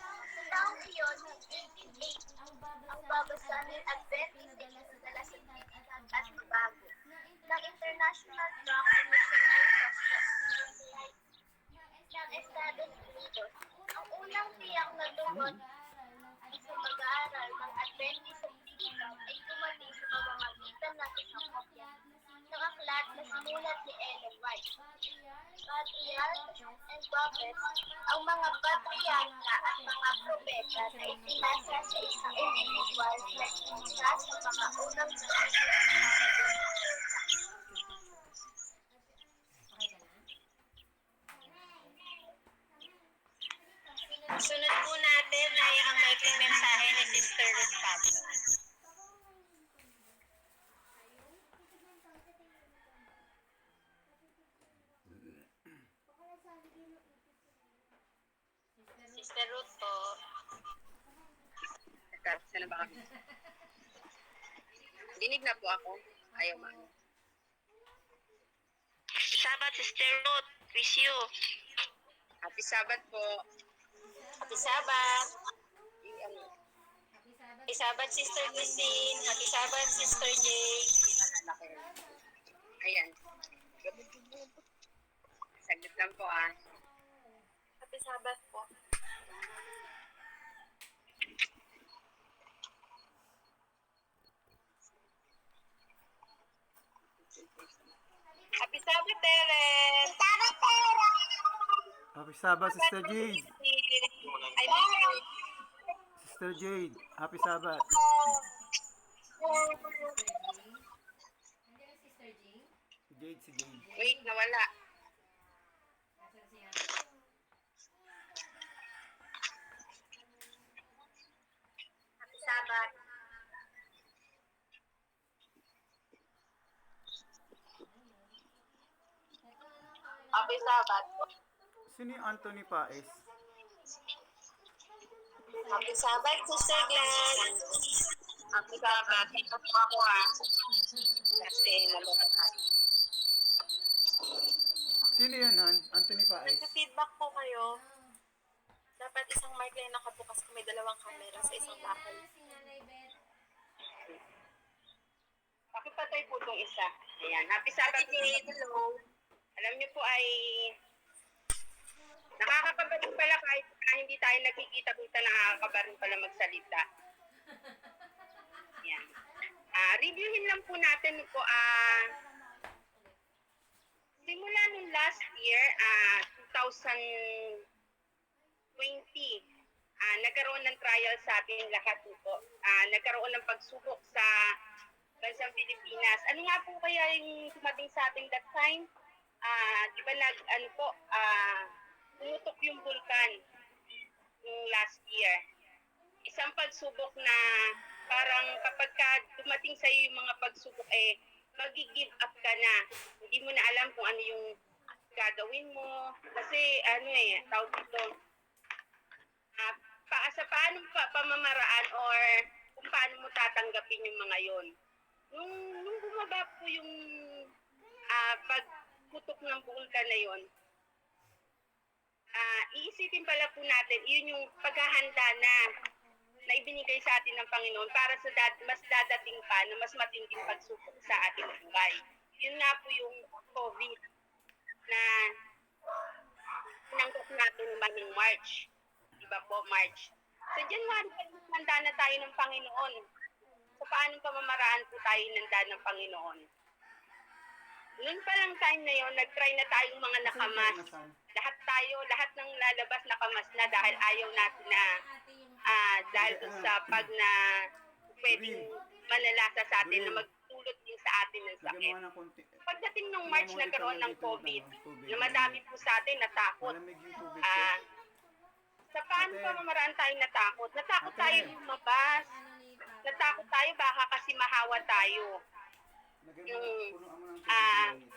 Sa taong iyon, noong 1880, ang Baba Sun Adventist ay pinadala sa Trinidad at Tobago ng International Drug Missionary Society ng Estados Unidos. Ang unang tiyak na isang mag-aaral ng Adventist sa Trinidad ay dumating sa pamamagitan ng isang kopya ng aklat na sinulat ni Ellen White. Patriarch and Prophets, ang mga patriarka at mga propeta na ipinasa sa isang individual na isa sa mga unang sunod po natin ay ang maikling mensahe ni Sister Ruth Pablo. Sister Ruth po. Sana ba kami? Dinig na po ako. Ayaw man. Sabat, Sister Ruth. Wish you. Happy Sabbath po. Happy Sabat. Happy Sabat, Sister Christine. Happy Sabat, Sister Jay. Ayan. Saglit lang po ah. Happy Sabat po. Happy Sabat, Terence. Happy Sabat, Terence. Happy Sabbath, Sister Jade. I miss you. Sister Jade, Happy Sabbath. Jade, si Jade. Wait, nawala. Happy Sabat. Happy Sabat. Sino yung Anthony Paes? Happy Sabat, Sister Glenn. Happy Sabbath. Ito po ako ah. Kasi nalabas. Sino yun, Han? Anthony Paes? Nagpa-feedback po kayo. Dapat isang mic lang nakabukas kung may dalawang camera sa isang bahay. Pakipatay po itong isa. Ayan. Happy Sabbath. Hello. Alam niyo po ay nakakapabaling pala kahit na hindi tayo nagkikita-kita, nakakabaling pala magsalita. Ayan. Reviewin lang po natin po simula nung last year, 2020, nagkaroon ng trial sa ating lahat po. Nagkaroon ng pagsubok sa bansang Pilipinas. Ano nga po kaya yung dumating sa ating that time? Di ba tumutok yung vulkan yung last year. Isang pagsubok na parang kapag dumating sa iyo yung mga pagsubok mag-give up ka na. Hindi mo na alam kung ano yung gagawin mo. Kasi tawag dito, sa paano pamamaraan or kung paano mo tatanggapin yung mga yon. Nung bumaba po yung pagputok ng vulkan na yon, iisipin pala po natin, yun yung paghahanda na ibinigay sa atin ng Panginoon para sa mas dadating pa na mas matinding pagsubok sa ating buhay. Yun nga po yung COVID na tinanggap natin naman ng March. Diba po, March. Sa January, handa na tayo ng Panginoon. So, paano pamamaraan po tayo nanda ng Panginoon? Noon pa lang time na yun, nag-try na tayong mga nakamas. Lahat ng lalabas nakamas na dahil ayaw natin na dahil sa pag na pwedeng malalasa sa atin na magtulot din sa atin ng sakit. Pagdating ng March, nagkaroon ng COVID, na madami po sa atin natakot. Sa paano pamamaraan tayo natakot? Natakot tayo lumabas. Natakot tayo baka kasi mahawa tayo. Yung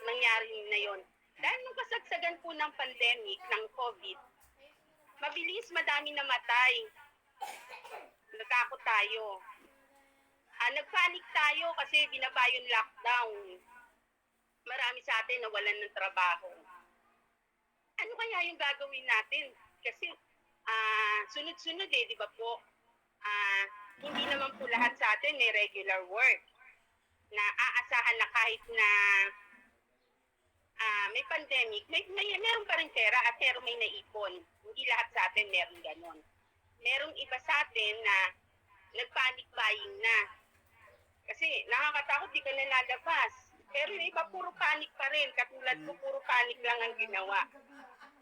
nangyari na yon. Dahil nung kasagsagan po ng pandemic, ng COVID, mabilis madami namatay. Natakot tayo. Nagpanik tayo kasi binaba yung lockdown. Marami sa atin nawalan ng trabaho. Ano kaya yung gagawin natin? Kasi sunod-sunod eh, di ba po? Hindi naman po lahat sa atin may regular work na aasahan na kahit na may pandemic, meron pa rin pera at pero may naipon. Hindi lahat sa atin meron ganon. Merong iba sa atin na nag-panic buying na. Kasi nakakatakot, di ka na lalabas. Pero yung iba puro panic pa rin. Katulad ko, puro panic lang ang ginawa.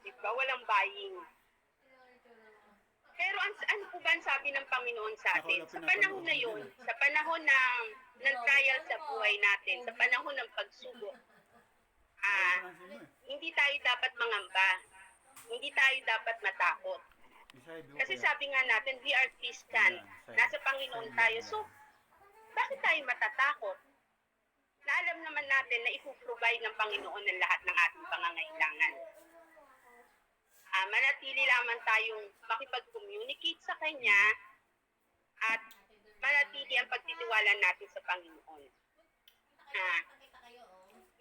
Diba? Walang buying. Pero ano po ba ang sabi ng Panginoon sa atin? Sa panahon na yun, sa panahon ng trial sa buhay natin, sa panahon ng pagsubok, hindi tayo dapat mangamba. Hindi tayo dapat matakot. Kasi sabi nga natin, we are Christian. Nasa Panginoon tayo. So, bakit tayo matatakot? Na alam naman natin na ipuprovide ng Panginoon ng lahat ng ating pangangailangan. Manatili lamang tayong makipag-communicate sa Kanya at manatili ang pagtitiwala natin sa Panginoon.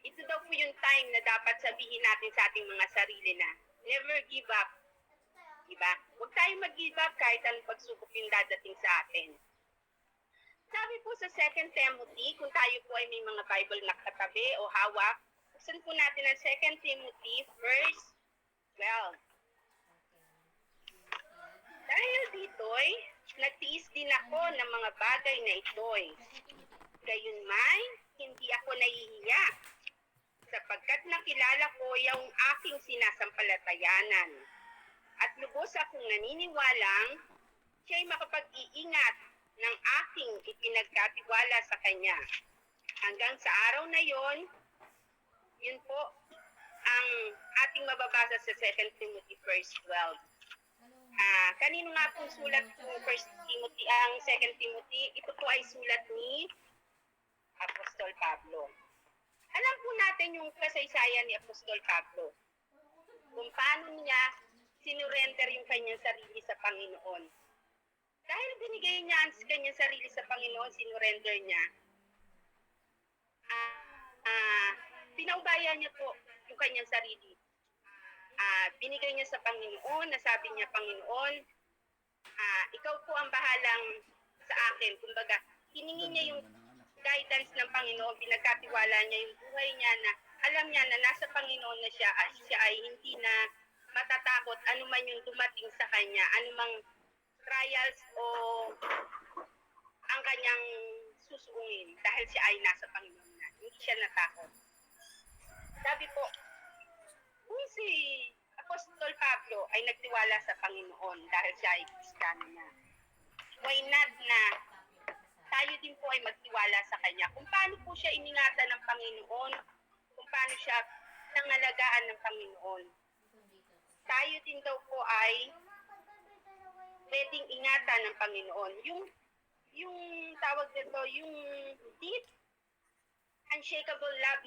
Ito daw po yung time na dapat sabihin natin sa ating mga sarili na never give up. Diba? Huwag tayong mag-give up kahit anong pagsubok yung dadating sa atin. Sabi po sa 2 Timothy, kung tayo po ay may mga Bible na katabi o hawak, buksan po natin ang 2 Timothy verse 12. Dahil dito'y, nagtiis din ako ng mga bagay na ito'y. Gayunmay, hindi ako nahihiya, sapagkat nakilala ko yung aking sinasampalatayanan. At lubos akong naniniwalang siya'y makapag-iingat ng aking ipinagkatiwala sa Kanya. Hanggang sa araw na yon, yun po ang ating mababasa sa 2 Timothy verse 12. Kanino nga pong sulat ng 1 Timothy, ang 2 Timothy? Ito po ay sulat ni Apostol Pablo. Alam po natin yung kasaysayan ni Apostol Pablo. Kung paano niya sinurrender yung kanyang sarili sa Panginoon. Dahil binigay niya ang kanyang sarili sa Panginoon, sinurrender niya. Pinaubaya niya po yung kanyang sarili. Binigay niya sa Panginoon, nasabi niya, Panginoon, ikaw po ang bahalang sa akin. Kumbaga, hiningi niya yung guidance ng Panginoon, pinagkatiwala niya yung buhay niya na alam niya na nasa Panginoon na siya at siya ay hindi na matatakot anuman yung dumating sa kanya, anumang trials o ang kanyang susuungin dahil siya ay nasa Panginoon na. Hindi siya natakot. Sabi po, kung si Apostol Pablo ay nagtiwala sa Panginoon dahil siya ay Kristiyano na, why not na tayo din po ay magtiwala sa Kanya? Kung paano po siya iningatan ng Panginoon, kung paano siya nangalagaan ng Panginoon, tayo din daw po ay pwedeng ingatan ng Panginoon. Yung tawag dito, yung deep, unshakable love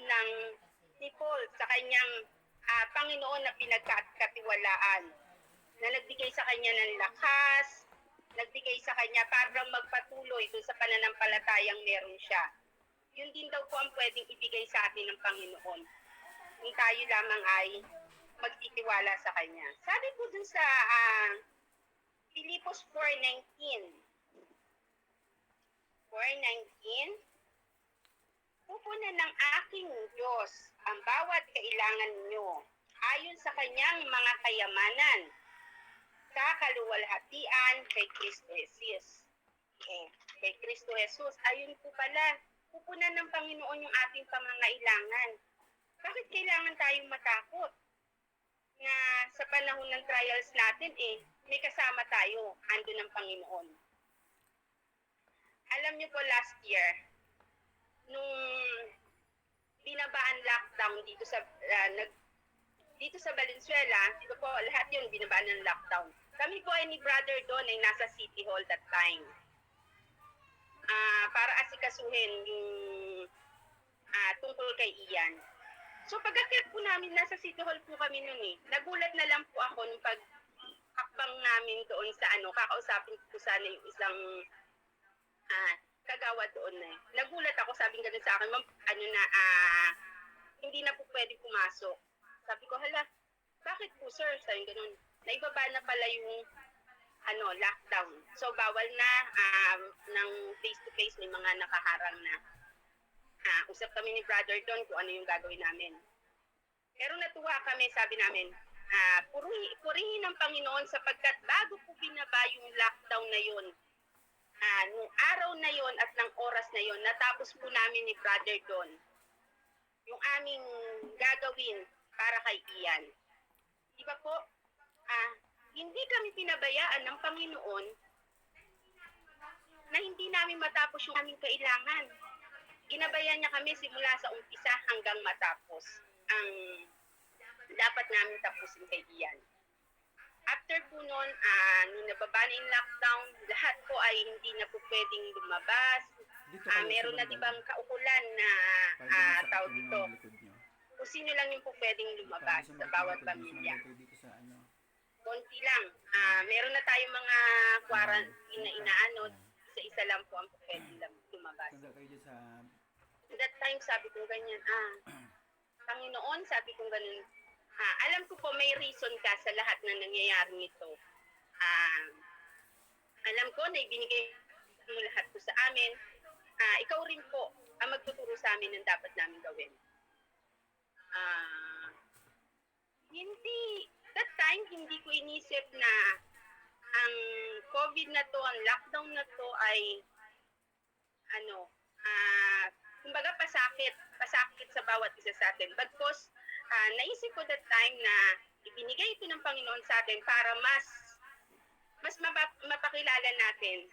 ni Paul sa kanyang Panginoon na pinagkatiwalaan, na nagbigay sa kanya ng lakas, nagbigay sa kanya para magpatuloy doon sa pananampalatayang meron siya. Yun din daw po ang pwedeng ibigay sa atin ng Panginoon. Kung tayo lamang ay magtitiwala sa Kanya. Sabi po dun sa Filipos 4:19. 4:19, pupunan ng aking Diyos ang bawat kailangan nyo ayon sa Kanyang mga kayamanan sa kaluwalhatian kay Kristo Jesus. Kay Kristo Jesus, ayun po pala, pupunan ng Panginoon yung ating pangangailangan. Bakit kailangan tayong matakot? Na sa panahon ng trials natin, may kasama tayo, andun ng Panginoon. Alam niyo po, last year, nung binabaan lockdown dito sa Valenzuela, di ba po, lahat yun binabaan ng lockdown. Kami po ay ni Brother Don ay nasa City Hall that time. Para asikasuhin yung tungkol kay Ian. So pagkakit po namin, nasa City Hall po kami nun Nagulat na lang po ako nung pagkakbang namin doon sa kakausapin ko sana yung isang kagawad doon Nagulat ako, sabi nga sa akin, ma'am, hindi na po pwede pumasok. Sabi ko, hala, bakit po sir? Sabi ganun. naibaba na pala yung lockdown. So bawal na ng face-to-face, may mga nakaharang na. Usap kami ni brother doon kung ano yung gagawin namin. Pero natuwa kami, sabi namin, purihin ng Panginoon sapagkat bago po binaba yung lockdown na yun, nung araw na yon at ng oras na yon, natapos po namin ni brother doon yung aming gagawin para kay Ian. Di ba po, hindi kami pinabayaan ng Panginoon na hindi namin matapos yung aming kailangan. Ginabayan niya kami simula sa umpisa hanggang matapos ang dapat namin tapusin kay Ian. After po noon, nung nababa na yung lockdown, lahat po ay hindi na po pwedeng lumabas. Meron na dibang kaukulan na tawag dito. Kung sino lang yung po pwedeng lumabas sa bawat pamilya. Konti lang. Meron na tayong mga quarantine na inaano. Isa-isa lang po ang po pwedeng lumabas. That time, sabi ko ganyan, Panginoon, sabi ko ganun, alam ko po may reason ka sa lahat na nangyayari nito. Alam ko na ibinigay mo lahat po sa amin. Ikaw rin po ang magtuturo sa amin ng dapat namin gawin. That time, hindi ko inisip na ang COVID na to, ang lockdown na to ay kumbaga pasakit sa bawat isa sa atin. Bagkus, naisip ko that time na ibinigay ito ng Panginoon sa atin para mas mapakilala natin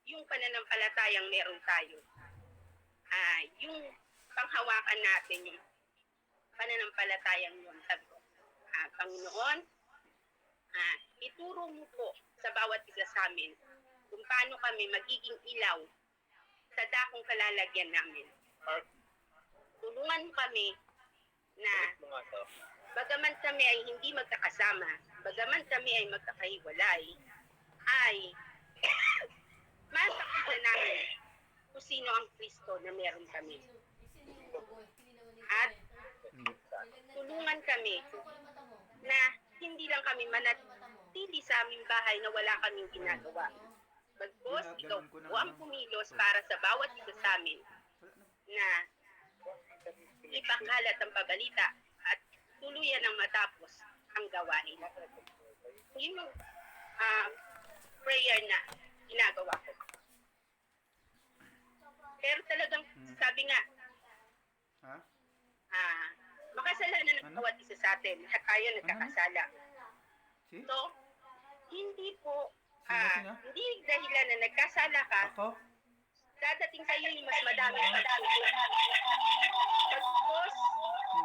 yung pananampalatayang meron tayo. Yung panghawakan natin yung pananampalatayang yun. Sabi ko, Panginoon, ituro mo po sa bawat isa sa amin kung paano kami magiging ilaw sa dakong kalalagyan namin. Tulungan mo kami na bagaman kami ay hindi magkakasama, bagaman kami ay magkakahiwalay, ay masakita namin kung sino ang Kristo na meron kami. At tulungan kami na hindi lang kami manatili sa aming bahay na wala kaming ginagawa. Bagkus, ikaw po ang pumilos para sa bawat isa sa amin na ipakalat ang pabalita at tuluyan ang matapos ang gawain. Yun yung prayer na ginagawa ko. Pero talagang sabi nga, makasalanan ng bawat isa sa atin. Lahat tayo nagkakasala. So, hindi po, hindi dahilan na nagkasala ka, dadating sa iyo yung mas madami. Pagkos,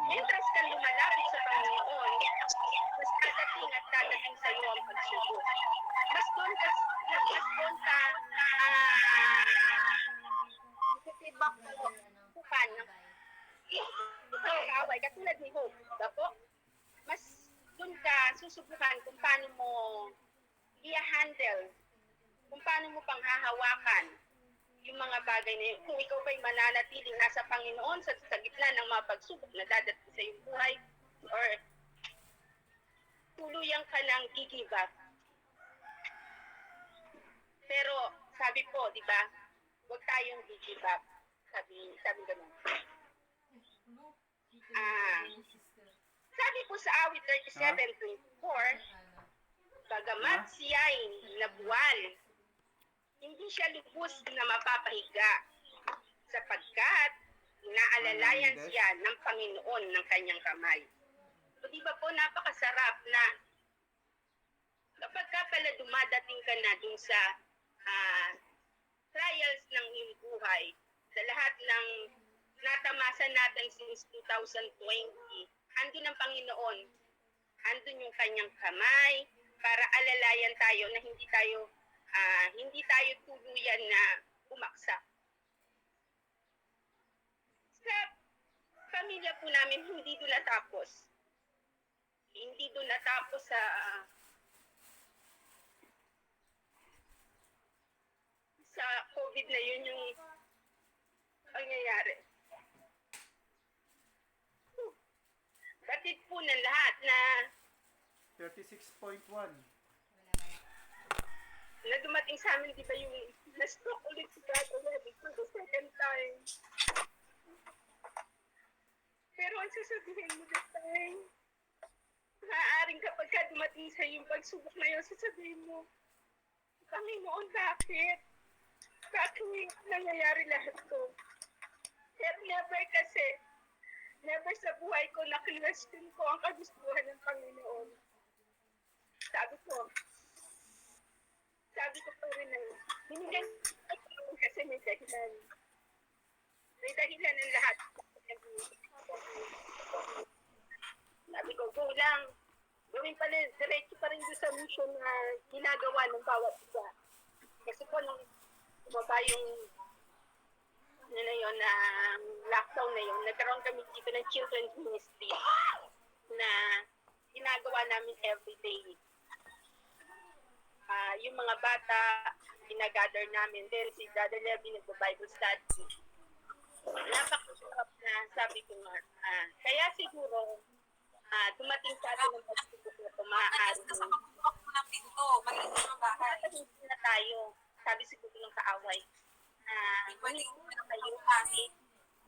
mientras ka lumalapit sa Panginoon, mas dadating sa iyo ang pagsubok. Mas doon ka titibak mo kupan ng kaaway, katulad ni Hope. Dapo, mas doon ka susubukan kung paano mo i-handle, kung paano mo panghahawakan yung mga bagay na yun. Kung ikaw ba'y mananatiling nasa Panginoon sa gitna ng mga pagsubok na dadating sa iyong buhay, or tuluyan ka ng give up. Pero sabi po, di ba, huwag tayong give up. Sabi ganun. Sabi po sa awit 37:24, bagamat siya'y nabuwal, hindi siya lubos na mapapahiga sapagkat inaalalayan siya ng Panginoon ng kanyang kamay. So, di ba po napakasarap na kapag ka pala dumadating ka na dun sa trials ng iyong buhay, sa lahat ng natamasan natin since 2020, andun ang Panginoon, andun yung kanyang kamay para alalayan tayo na hindi tayo tuluyan na bumaksak. Sa pamilya po namin, hindi doon natapos. Hindi doon natapos sa COVID na yun yung pangyayari. Batid po ng lahat na 36.1. Na dumating sa amin, di ba yung na-stroke ulit si Brother Webby for the second time. Pero ang sasabihin mo this time, maaaring kapag ka dumating sa yung pagsubok na yun, sasabihin mo, Panginoon, bakit? Bakit nangyayari lahat to? Pero never kasi, never sa buhay ko na question ko ang kagustuhan ng Panginoon. Sabi ko pa rin na, hinigyan ko kasi may dahilan. May dahilan ang lahat. Sabi ko, go lang. Gawin pa rin, diretso pa rin doon sa mission na ginagawa ng bawat isa. Kasi po, nung bumaba yung ano na yun, na lockdown na yun, nagkaroon kami dito ng children's ministry na ginagawa namin everyday. Yung mga bata, ginagather namin. Then si Brother Levy nagbo-Bible study. Napakasarap na, sabi ko nga. Kaya siguro, dumating sa atin ng pagsubok na ito, maaari. Sa pagbukas mo ng pinto, maliit ng bahay. Hindi na tayo, sabi siguro ng kaaway. Pwede Hindi na kayo kasi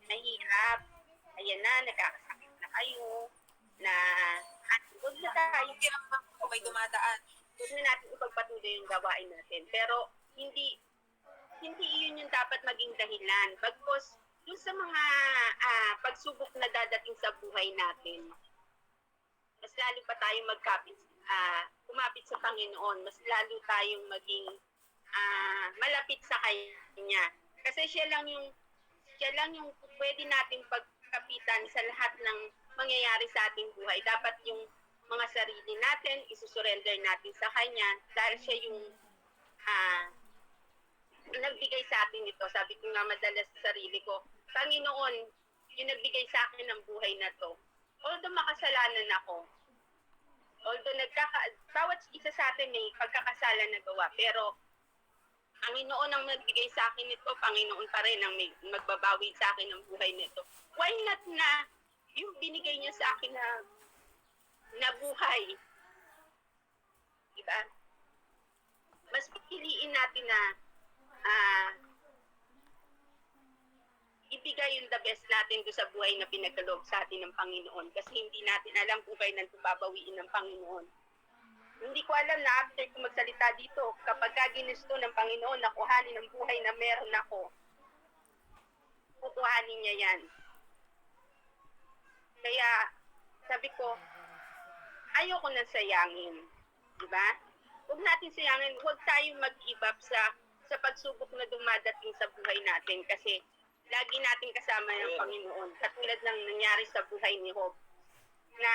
nahihirap. Ayan na, nagkakasakit na kayo. Na, huwag na tayo. Yung kiramdam ko may dumadaan. Huwag na natin ipagpatuloy yung gawain natin. Pero, hindi yun yung dapat maging dahilan. Bagkos, yung sa mga pagsubok na dadating sa buhay natin, mas lalo pa tayong kumapit sa Panginoon, mas lalo tayong maging malapit sa Kanya. Kasi siya lang yung pwede nating pagkapitan sa lahat ng mangyayari sa ating buhay. Dapat yung mga sarili natin, isusurrender natin sa Kanya dahil siya yung nagbigay sa atin ito. Sabi ko nga madalas sa sarili ko, Panginoon, yung nagbigay sa akin ng buhay na to. Although makasalanan ako, bawat isa sa atin may pagkakasala na gawa, pero Panginoon ang nagbigay sa akin ito, Panginoon pa rin ang magbabawi sa akin ng buhay nito. Why not na yung binigay niya sa akin na buhay? Diba? Mas piliin natin na ibigay yung the best natin doon sa buhay na pinagkaloob sa atin ng Panginoon kasi hindi natin alam kung kailan ito babawiin ng Panginoon. Hindi ko alam na after ko magsalita dito, kapag ginusto ng Panginoon na kuhanin ang buhay na meron ako, kukuhanin niya yan. Kaya, sabi ko, ayoko nang sayangin. Diba? Huwag natin sayangin, huwag tayong mag-give up sa pagsubok na dumadating sa buhay natin kasi lagi natin kasama ng Panginoon. Katulad ng nangyari sa buhay ni Job na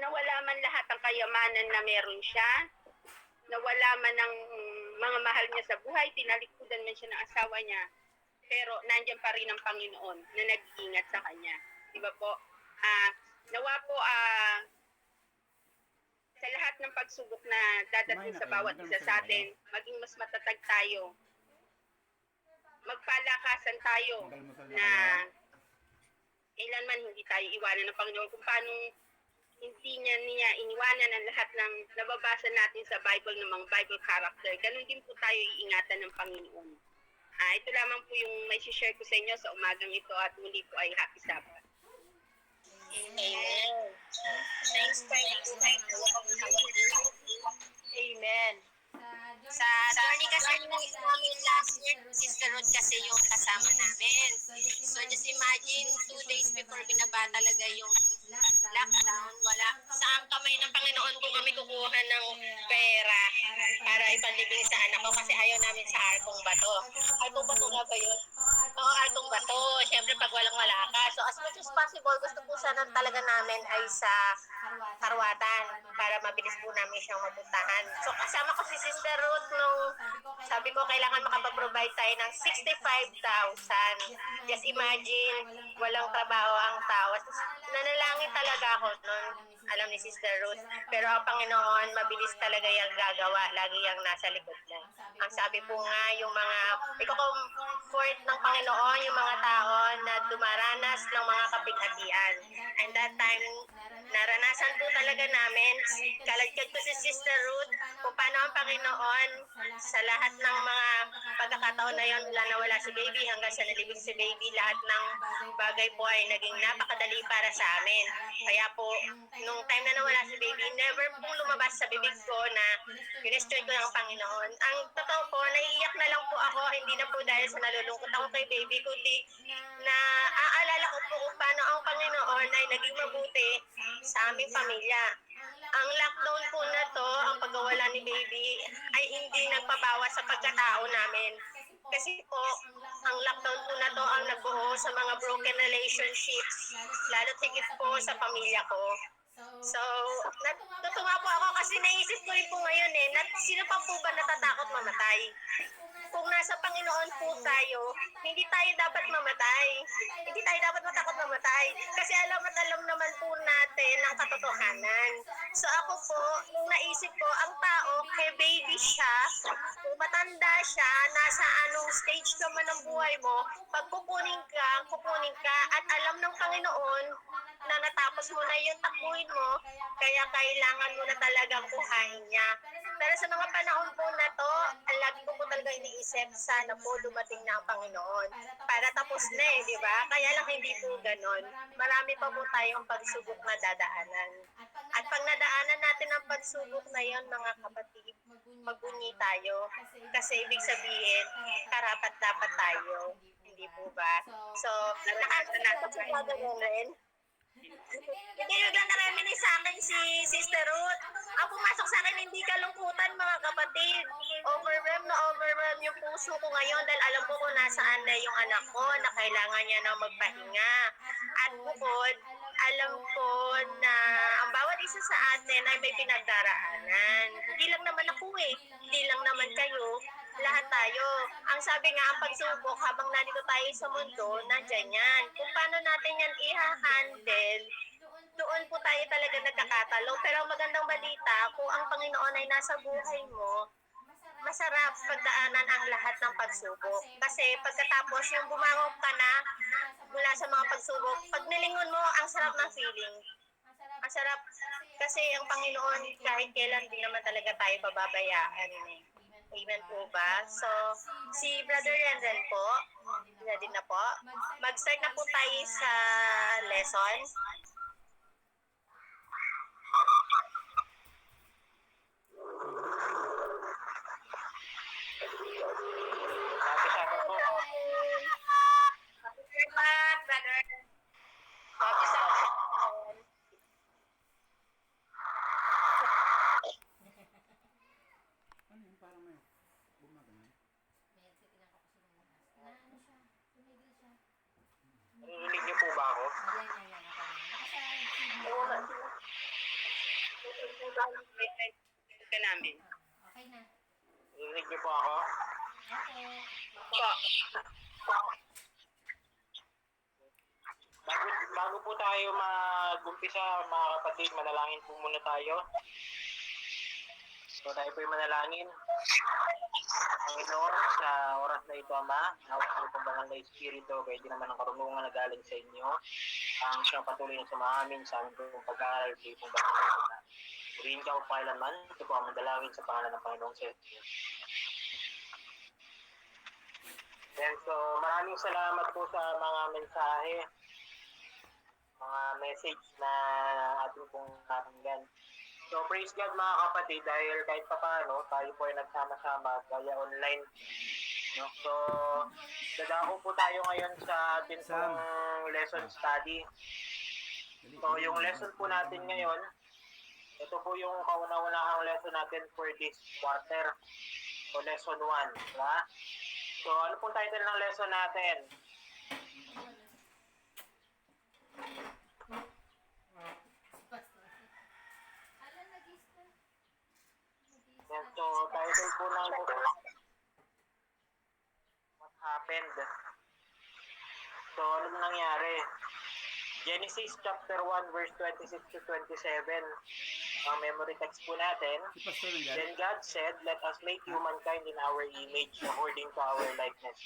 nawala man lahat ang kayamanan na meron siya, nawala man ang mga mahal niya sa buhay, tinalikudan man siya ng asawa niya, pero nandiyan pa rin ang Panginoon na nag-iingat sa kanya. Diba po? Nawa po sa lahat ng pagsubok na dadating sa bawat isa sa atin, maging mas matatag tayo. Magpalakasan tayo na kailanman hindi tayo iwanan ng Panginoon. Kung paano hindi niya iniwanan ang lahat ng nababasa natin sa Bible ng mga Bible character. Ganun din po tayo iingatan ng Panginoon. Ito lamang po yung may share ko sa inyo sa umagang ito at muli po ay happy Sabbath. Amen. Thanks for Amen. Sa attorney kasi namin last year, Sister Ruth kasi yung kasama namin. So just imagine, 2 days before binaba talaga yung lockdown, wala. Sa kamay ng Panginoon po kami kukuha ng pera para ipanlibing sa anak ko kasi ayaw namin sa Artong Bato. Artong Bato nga ba yun? Oo, Artong Bato. Siyempre pag walang-wala ka. So as much as possible, gusto po sana talaga namin ay sa Karwatan para mabilis po namin siyang mapuntahan. So kasama ko si Sister Ruth nung sabi ko kailangan makapag-provide tayo ng 65,000. Just imagine, walang trabaho ang tao. Nanalangin talaga ako noon, alam ni Sister Ruth. Pero ang Panginoon, mabilis talaga yung gagawa. Lagi yung nasa likod na. Ang sabi po nga, yung mga, iko-comfort ng Panginoon, yung mga tao na dumaranas ng mga kapighatian. And that time, naranasan po talaga namin. Kalagkad ko si Sister Ruth kung paano ang Panginoon sa lahat ng mga pagkakataon na yon, mula na wala si baby hanggang sa nalibing si baby, lahat ng bagay po ay naging napakadali para sa amin. Kaya po, nung time na nawala si baby, never pong lumabas sa bibig ko na kinestyon ko ng Panginoon. Ang totoo po, naiiyak na lang po ako, hindi na po dahil sa nalulungkot ako kay baby, kundi na aalala ko po kung paano ang Panginoon ay naging mabuti sa aming pamilya. Ang lockdown po na to, ang pagkawala ni baby, ay hindi nagpabawas sa pagkatao namin. Kasi po, ang lockdown po na to ang nagbuo sa mga broken relationships, lalo't higit po sa pamilya ko. So, natutuwa po ako kasi naisip ko rin po ngayon sino pa po ba natatakot mamatay? Kung nasa Panginoon po tayo, hindi tayo dapat mamatay. Hindi tayo dapat matakot mamatay. Kasi alam at alam naman po natin ang katotohanan. So ako po, nung naisip ko, ang tao, kay baby siya, kung matanda siya, nasa anong stage ka man ng buhay mo, pag kukunin ka, at alam ng Panginoon na natapos mo na yung takbuhin mo, kaya kailangan mo na talagang kuhain niya. Pero sa mga panahon po na to, lagi ko po talaga iniisip, sana po dumating na ang Panginoon. Para tapos na di ba? Kaya lang hindi po ganon. Marami pa po tayong pagsubok na dadaanan. At pag nadaanan natin ang pagsubok na yon, mga kapatid, magbunyi tayo. Kasi ibig sabihin, karapat dapat tayo. Hindi po ba? So, nakakasalamat po rin. Hindi yung na-reminisce sa akin si Sister Ruth. Ang pumasok sa akin, hindi kalungkutan mga kapatid. Overwhelm yung puso ko ngayon dahil alam ko kung nasaan na yung anak ko na kailangan niya na magpahinga. At bukod, alam ko na ang bawat isa sa atin ay may pinagdaraanan. Hindi lang naman ako hindi lang naman kayo. Lahat tayo. Ang sabi nga, ang pagsubok habang nandito tayo sa mundo, nandyan yan. Kung paano natin yan i-handle, doon po tayo talaga nagkakatalo. Pero ang magandang balita, kung ang Panginoon ay nasa buhay mo, masarap pagdaanan ang lahat ng pagsubok. Kasi pagkatapos yung bumangon ka na mula sa mga pagsubok, pag nilingon mo, ang sarap ng feeling. Ang sarap kasi ang Panginoon kahit kailan din naman talaga tayo pababayaan. Amen po ba? So, si Brother Renren po, ready na po. Mag-start na po tayo sa lesson. Brother. Happy Sabbath. Ano yun? Parang may gumagano. Narinig niyo po ba ako? Ka namin. Okay na. Narinig niyo po ako? Po. Bago po tayo mag-umpisa, mga kapatid, manalangin po muna tayo. So tayo po yung manalangin. Panginoon, sa oras na ito, Ama, nawag po itong banal na Espiritu, pwede naman ang karunungan na galing sa inyo. Ang siyang patuloy na sumamin sa aming pong pag-aaral, kayo pong banal na. Purihin ka o kailanman, ito po ang mandalangin sa pangalan ng Panginoong sa Diyos. And so, maraming salamat po sa mga mensahe, mga message na ating pong napakinggan. So, praise God mga kapatid, dahil kahit pa paano, tayo po ay nagsama-sama via online. No? So, dadako po tayo ngayon sa ating pong lesson study. So, yung lesson po natin ngayon, ito po yung kauna-unahang lesson natin for this quarter. So, lesson 1. Diba? So, ano pong title ng lesson natin? Yan, so, title po ng What Happened? So, ano nangyari? Genesis chapter 1 verse 26 to 27. ang memory text po natin. Si Pastor nandyan? Then God said, let us make humankind in our image according to our likeness.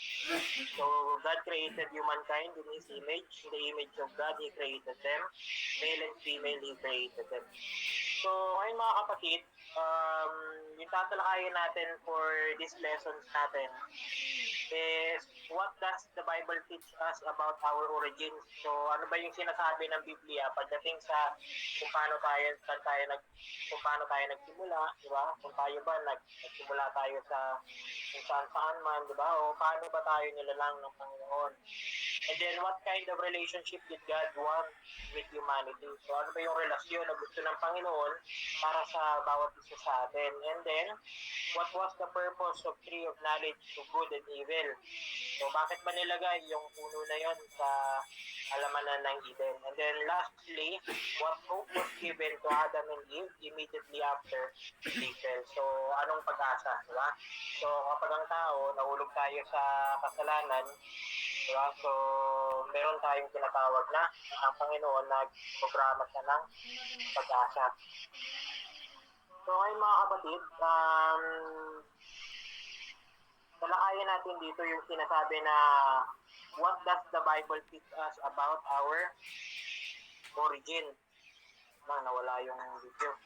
So God created humankind in His image. In the image of God, He created them. Male and female, He created them. So ngayon mga kapatid, yung tatalakayin natin for these lessons natin is what does the Bible teach us about our origins? So ano ba yung sinasabi ng Biblia pagdating sa kung paano tayo nagsimula, di ba? Kung tayo ba nagsimula tayo sa kung saan man, di ba? O paano ba tayo nilalang ng Panginoon? And then what kind of relationship did God want with humanity? So ano ba yung relasyon na gusto ng Panginoon para sa bawat isa sa atin? And then what was the purpose of tree of knowledge of good and evil? So bakit ba nilagay yung puno na yon sa halamanan ng Eden? And then lastly, what hope was given to Adam and Eve immediately after they fell? So anong pag-asa, di ba? So kapag ang tao, nahulog tayo sa kasalanan, di ba? So meron tayong tinatawag na ang Panginoon nag-programa siya ng pag-asa. So ngayon mga kapatid, talakayan natin dito yung sinasabi na what does the Bible teach us about our origin? Nawala yung video.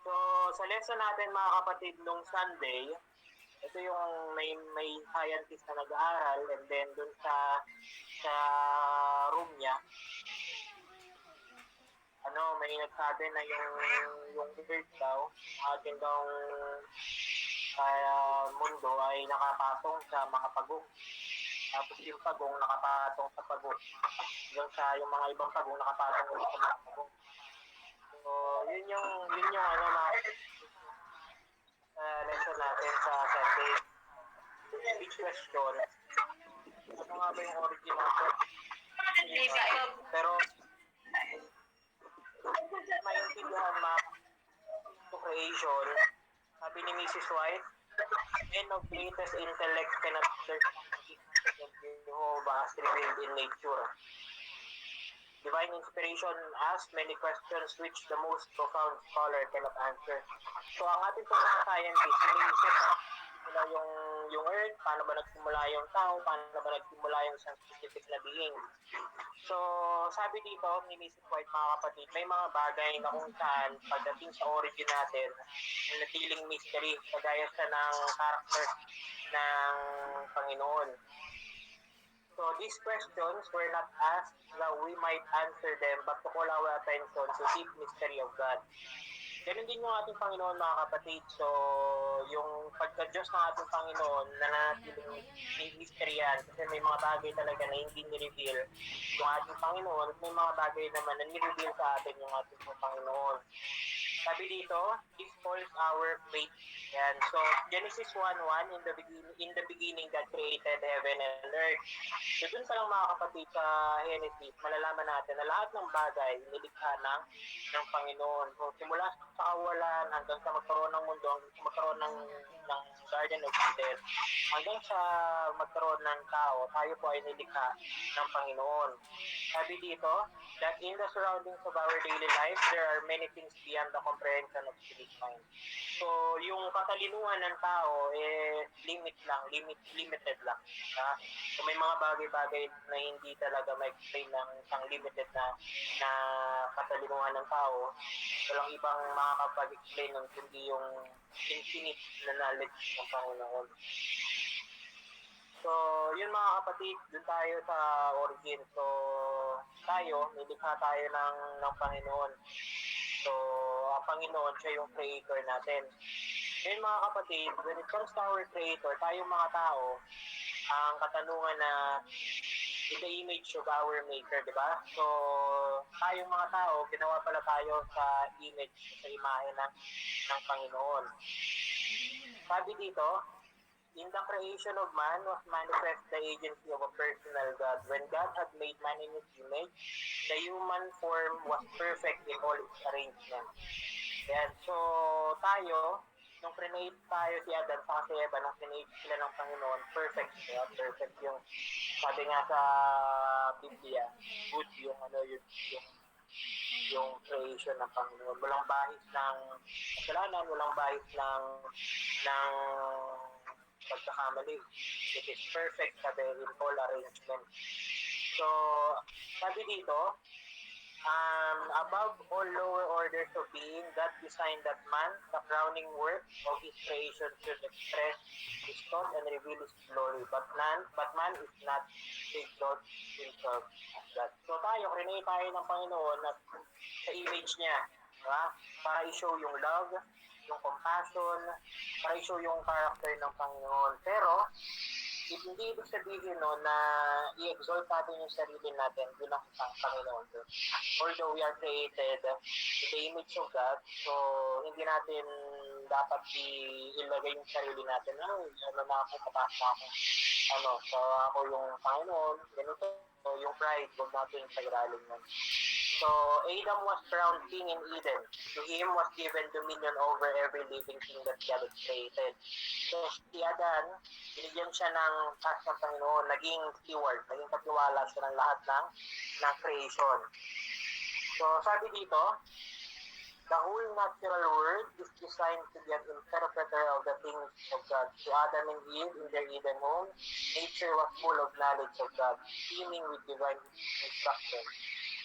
So sa lesson natin mga kapatid nung Sunday, ito yung may scientist na nag-aaral, and then dun sa room niya, may nagsabi na yung Earth daw, ating daw mundo ay nakapatong sa mga pagong. Tapos yung pagong nakapatong sa pagong. Yung yung mga ibang pagong nakapatong ulit sa mga pagong. So, yun yung mga lesson natin sa Sunday. Each question, ano nga ba yung origin natin? Pero, maintindihan to creation, sabi ni Mrs. White, men of greatest intellect cannot search of Jehovah as revealed in nature. Divine inspiration asks many questions which the most profound scholar cannot answer. So ang ating pong mga scientists, iniisip yung Earth, paano ba nagsimula yung tao, paano ba nagsimula yung isang specific na being. So, sabi dito ni Mrs. White, mga kapatid, may mga bagay na kung saan pagdating sa origin natin, natiling mystery, kagaya sa ng character ng Panginoon. So, these questions were not asked that we might answer them, but to call our attention to deep mystery of God. Ganun din yung ating Panginoon, mga kapatid. So, yung pagka-Diyos ng ating Panginoon na natiling mystery yan. Kasi may mga bagay talaga na hindi ni-reveal yung ating Panginoon at may mga bagay naman na ni-reveal sa atin yung ating Panginoon. Sabi dito, this calls our faith. Yan. So, Genesis 1:1, in the beginning God created heaven and earth. So, dun pa lang mga kapatid sa Genesis, malalaman natin na lahat ng bagay nilikha ng Panginoon. So, simula sa kawalan hanggang sa magkaroon ng mundo, hanggang sa magkaroon ng Garden of Eden, hanggang sa magkaroon ng tao, tayo po ay nilikha ng Panginoon. Sabi dito, that in the surroundings of our daily life, there are many things beyond the comprehension of civic mind. So, yung katalinuhan ng tao, limited lang. So, may mga bagay-bagay na hindi talaga ma-explain ng isang limited na katalinuhan ng tao. Walang ibang makakapag-explain ng kundi yung infinite na knowledge ng Panginoon. So, yun mga kapatid, dun tayo sa origin. So, tayo, nilikha tayo ng Panginoon. So, ang Panginoon, siya yung creator natin. Ngayon mga kapatid, when it comes to our creator, tayong mga tao, ang katanungan na in the image of our maker, di ba? So, tayong mga tao, ginawa pala tayo sa image, sa imahe ng Panginoon. Sabi dito, in the creation of man was manifest the agency of a personal God. When God had made man in His image, the human form was perfect in all its arrangement. Yan. So, tayo, nung create tayo si Adam sa si Eva, nung create sila ng Panginoon, perfect. Yeah, perfect yung, sabi nga sa Biblia, good yung yung creation ng Panginoon. Walang bahis ng kasalanan, walang bahis ng pagkakamali. It is perfect sabi in all arrangement. So, sabi dito, above all lower orders of being, God designed that man, the crowning work of his creation, should express his thought and reveal his glory. But man is not to exalt himself as God. So tayo, create tayo ng Panginoon at sa image niya. Diba? Para i-show yung love, yung compassion, para i-show yung character ng Panginoon. Pero, hindi ibig sabihin no, na i-exalt natin yung sarili natin bilang isang Panginoon. Although we are created in the image of God, so hindi natin dapat ilagay yung sarili natin. Ano na ako, pataas na ako. So ako yung Panginoon, ganito. So yung pride, huwag natin pagraling nun. So Adam was crowned king in Eden. To him was given dominion over every living thing that God had created. So si Adan, binigyan siya ng task ng Panginoon, naging steward, naging katiwala siya ng lahat ng creation. So sabi dito, the whole natural world is designed to be an interpreter of the things of God. To Adam and Eve in their Eden home, nature was full of knowledge of God, teeming with divine instruction.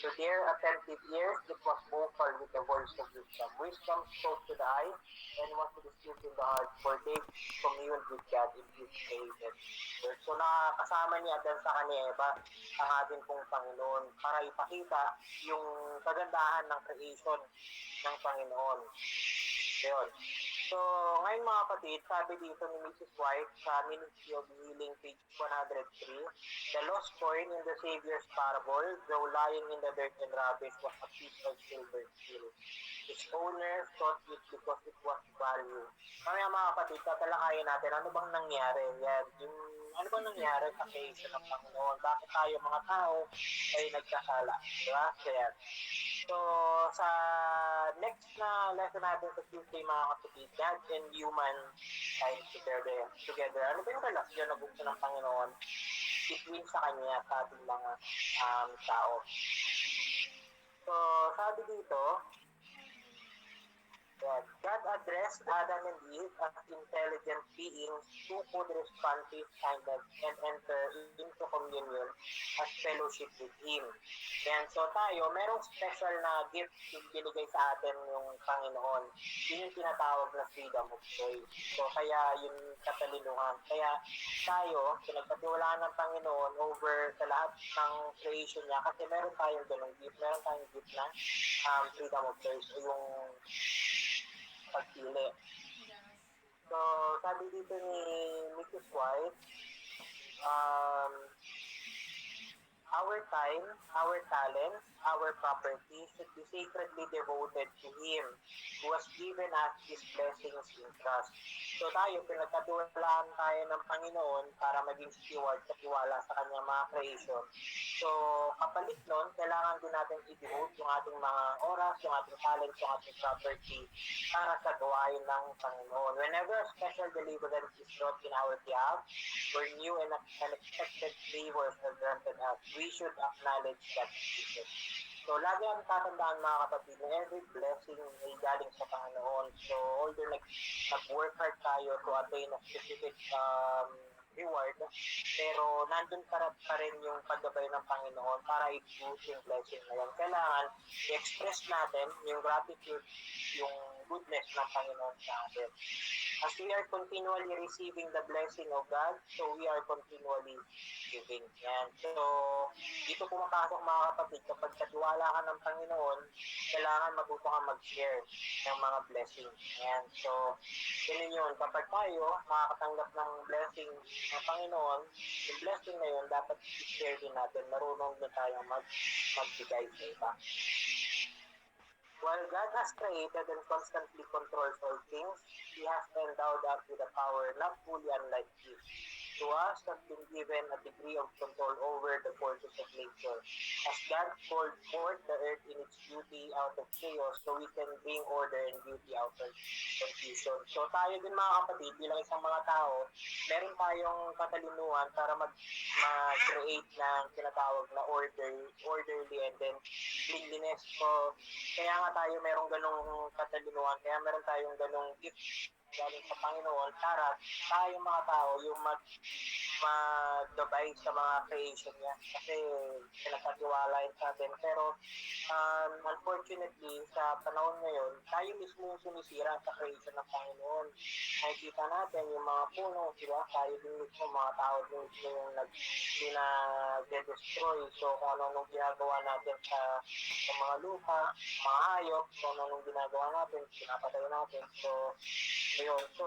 To their attentive ears, it was vocal with the voice of wisdom. Wisdom spoke to the eyes and was received in the heart, for they communed with God in His created. So nakakasama niya Adan sa kanya Eva, ang ating pong Panginoon, para ipakita yung kagandahan ng creation ng Panginoon. Yun. So, ngayon mga kapatid, sabi dito ni Mrs. White sa Ministry of Healing, page 103, the lost coin in the Savior's parable, though lying in the dirt and rubbish, was a piece of silver still. Its owner thought it because it was value. Kaya mga kapatid, tatalakayin natin, ano bang nangyari? Yan, ano bang nangyari sa creation ng Panginoon? Bakit tayo mga tao ay nagkasala? Diba? Kaya, so, sa next na lesson natin sa Tuesday mga kapatid, God and human kind together. Ano ba yung relasyon na gusto ng Panginoon between sa Kanya at sa ating mga tao? So, sabi dito, God addressed Adam and Eve as intelligent beings who could respond to His kindness and enter into communion as fellowship with Him. And so tayo, merong special na gift yung binigay sa atin yung Panginoon. Yun yung tinatawag na freedom of choice. So kaya yung katalinuhan. Kaya tayo, pinagpatiwalaan ng Panginoon over sa lahat ng creation niya kasi meron tayong ganung gift. Meron tayong gift na freedom of choice o yung pagpili. So, sabi dito ni Mrs. White, our time, our talents, our property should be sacredly devoted to Him who has given us His blessings in trust. So tayo, pinagkatiwalaan tayo ng Panginoon para maging steward at tiwala sa Kanyang mga creation. So, kapalit nun, kailangan din natin i-devote yung ating mga oras, yung ating talents, yung ating property para sa gawain ng Panginoon. Whenever a special deliverance is wrought in our behalf, where new and unexpected favors are granted us, we should acknowledge that Jesus. So, lagi ang tatandaan mga kapatid na every blessing ay galing sa Panginoon. So, although nag-work hard tayo to attain a specific reward, pero nandun pa rin yung paggabay ng Panginoon para i-boost yung blessing na yan. Kailangan i-express natin yung gratitude, yung goodness ng Panginoon sa atin. As we are continually receiving the blessing of God, so we are continually giving. Yan. So, dito pumapasok mga kapatid, kapag katiwala ka ng Panginoon, kailangan matuto ka mag-share ng mga blessing. Yan. So, yun yun. Kapag tayo makakatanggap ng blessing ng Panginoon, yung blessing na yun, dapat i-share din natin. Marunong din tayo magbigay sa iba. While God has created and constantly controls all things, He has endowed us with a power not fully unlike His. To us has been given a degree of control over the forces of nature. As God called forth the earth in its beauty out of chaos, so we can bring order and beauty out of confusion. So tayo din mga kapatid, bilang isang mga tao, meron tayong katalinuhan para mag-create ng tinatawag na orderly and then cleanliness. So kaya nga tayo merong ganong katalinuhan, kaya meron tayong ganong gift galing sa Panginoon para tayo mga tao yung maggabay sa mga creation niya kasi pinagkatiwala yun sa atin. Pero unfortunately, sa panahon ngayon, tayo mismo yung sumisira sa creation ng Panginoon. Nakikita natin yung mga puno, diba? Tayo din mismo, mga tao din mismo yung nag-destroy. So, kung ano ginagawa natin sa mga lupa, mga hayop, kung ano ginagawa natin, pinapatay natin. So, ayun. So,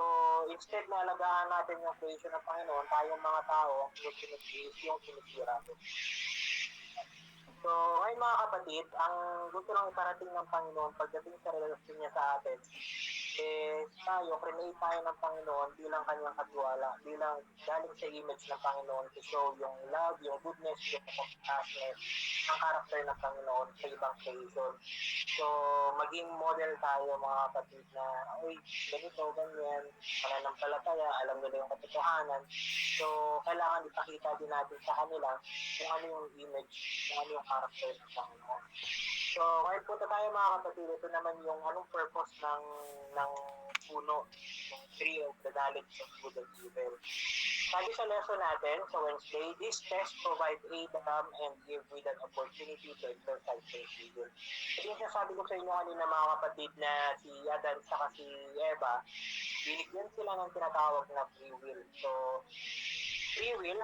instead na alagaan natin yung creation ng Panginoon, tayong mga tao, ang unfortunately is yung sinisira ko. So, ngayon mga kapatid, ang gusto lang iparating ng Panginoon pagdating sa relasyon niya sa atin, tayo, create tayo ng Panginoon bilang kanyang katiwala, bilang galing sa image ng Panginoon to show yung love, yung goodness, yung compassion, ang karakter ng Panginoon sa ibang creation. So, maging model tayo mga kapatid na, uy, ganito, ganyan, pananampalataya, alam nila yung katotohanan. So, kailangan ipakita din natin sa kanila kung ano yung image, kung ano yung karakter ng Panginoon. So, ngayon punta tayo mga kapatid, ito naman yung anong purpose ng puno, ng tree of the knowledge of good and evil. Sabi sa lesson natin sa Wednesday, this test provide Adam and Eve with an opportunity to exercise their free will. Ito yung sabi ko sa inyo kanina mga kapatid na si Adan saka si Eva, binigyan sila ng tinatawag na free will. So, free will,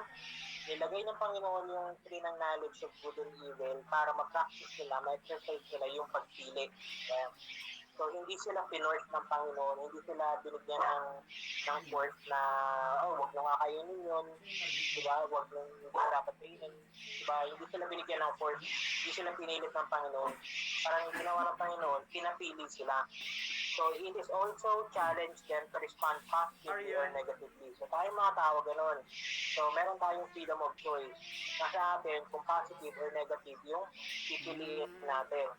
nilagay ng Panginoon yung tree ng knowledge of good and evil para ma-practice nila, ma-exercise nila yung pagpili. So, hindi sila pinorse ng Panginoon, hindi sila binigyan ng force na, wag nyo nga kainin yun, diba? Wag nyo dapat kainin, diba? Hindi sila binigyan ng force, hindi sila pinilit ng Panginoon. Parang ginawa ng Panginoon, pinapili sila. So, it is also challenge them to respond positively or negatively. So, tayo mga tao, ganun. So, meron tayong freedom of choice. Nasa atin, kung positive or negative yung pipiliin natin.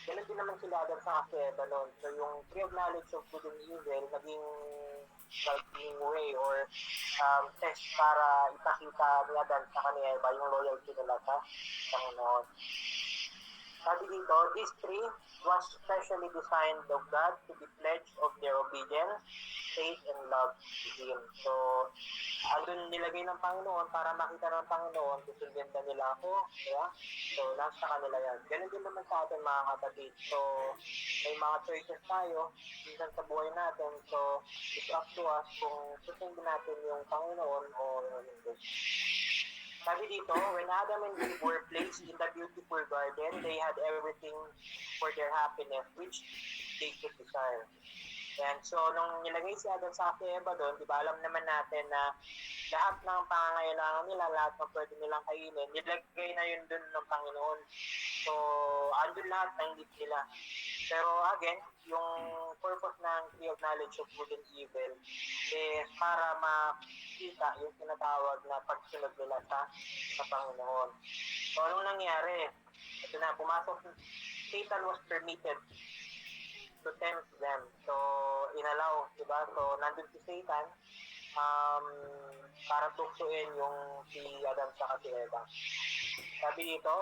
Ganun din naman sila Adam sa Eva noon. So, yung tree of knowledge of good and evil, naging way or test para ipakita ni Adam sa kanila Eva yung loyalty nila sa Panginoon. Sabi dito, this tree was specially designed of God to be pledge of their obedience, faith, and love to Him. So, andun nilagay ng Panginoon para makita ng Panginoon, susundin na nila ako, diba? So, nasa kanila yan. Ganun din naman sa atin mga kapatid. So, may mga choices tayo, minsan sa buhay natin. So, it's up to us kung susundin natin yung Panginoon o hindi. Sabi dito, when Adam and Eve were placed in the beautiful garden, they had everything for their happiness, which they could desire. And so, nung nilagay si Adam sa Eva doon, di ba, alam naman natin na lahat ng pangangailangan nila, lahat ng pwede nilang kainin, nilagay na yun doon ng Panginoon. So, andun lahat ng need nila. Pero again, yung purpose ng tree of knowledge of good and evil is para makita yung tinatawag na pagsunod nila sa Panginoon. So, anong nangyari? Ito na, pumasok, Satan was permitted to tempt them. So, inalaw, diba? So, nandun si Satan para tuksuin yung si Adam sa si Eva. Sabi dito,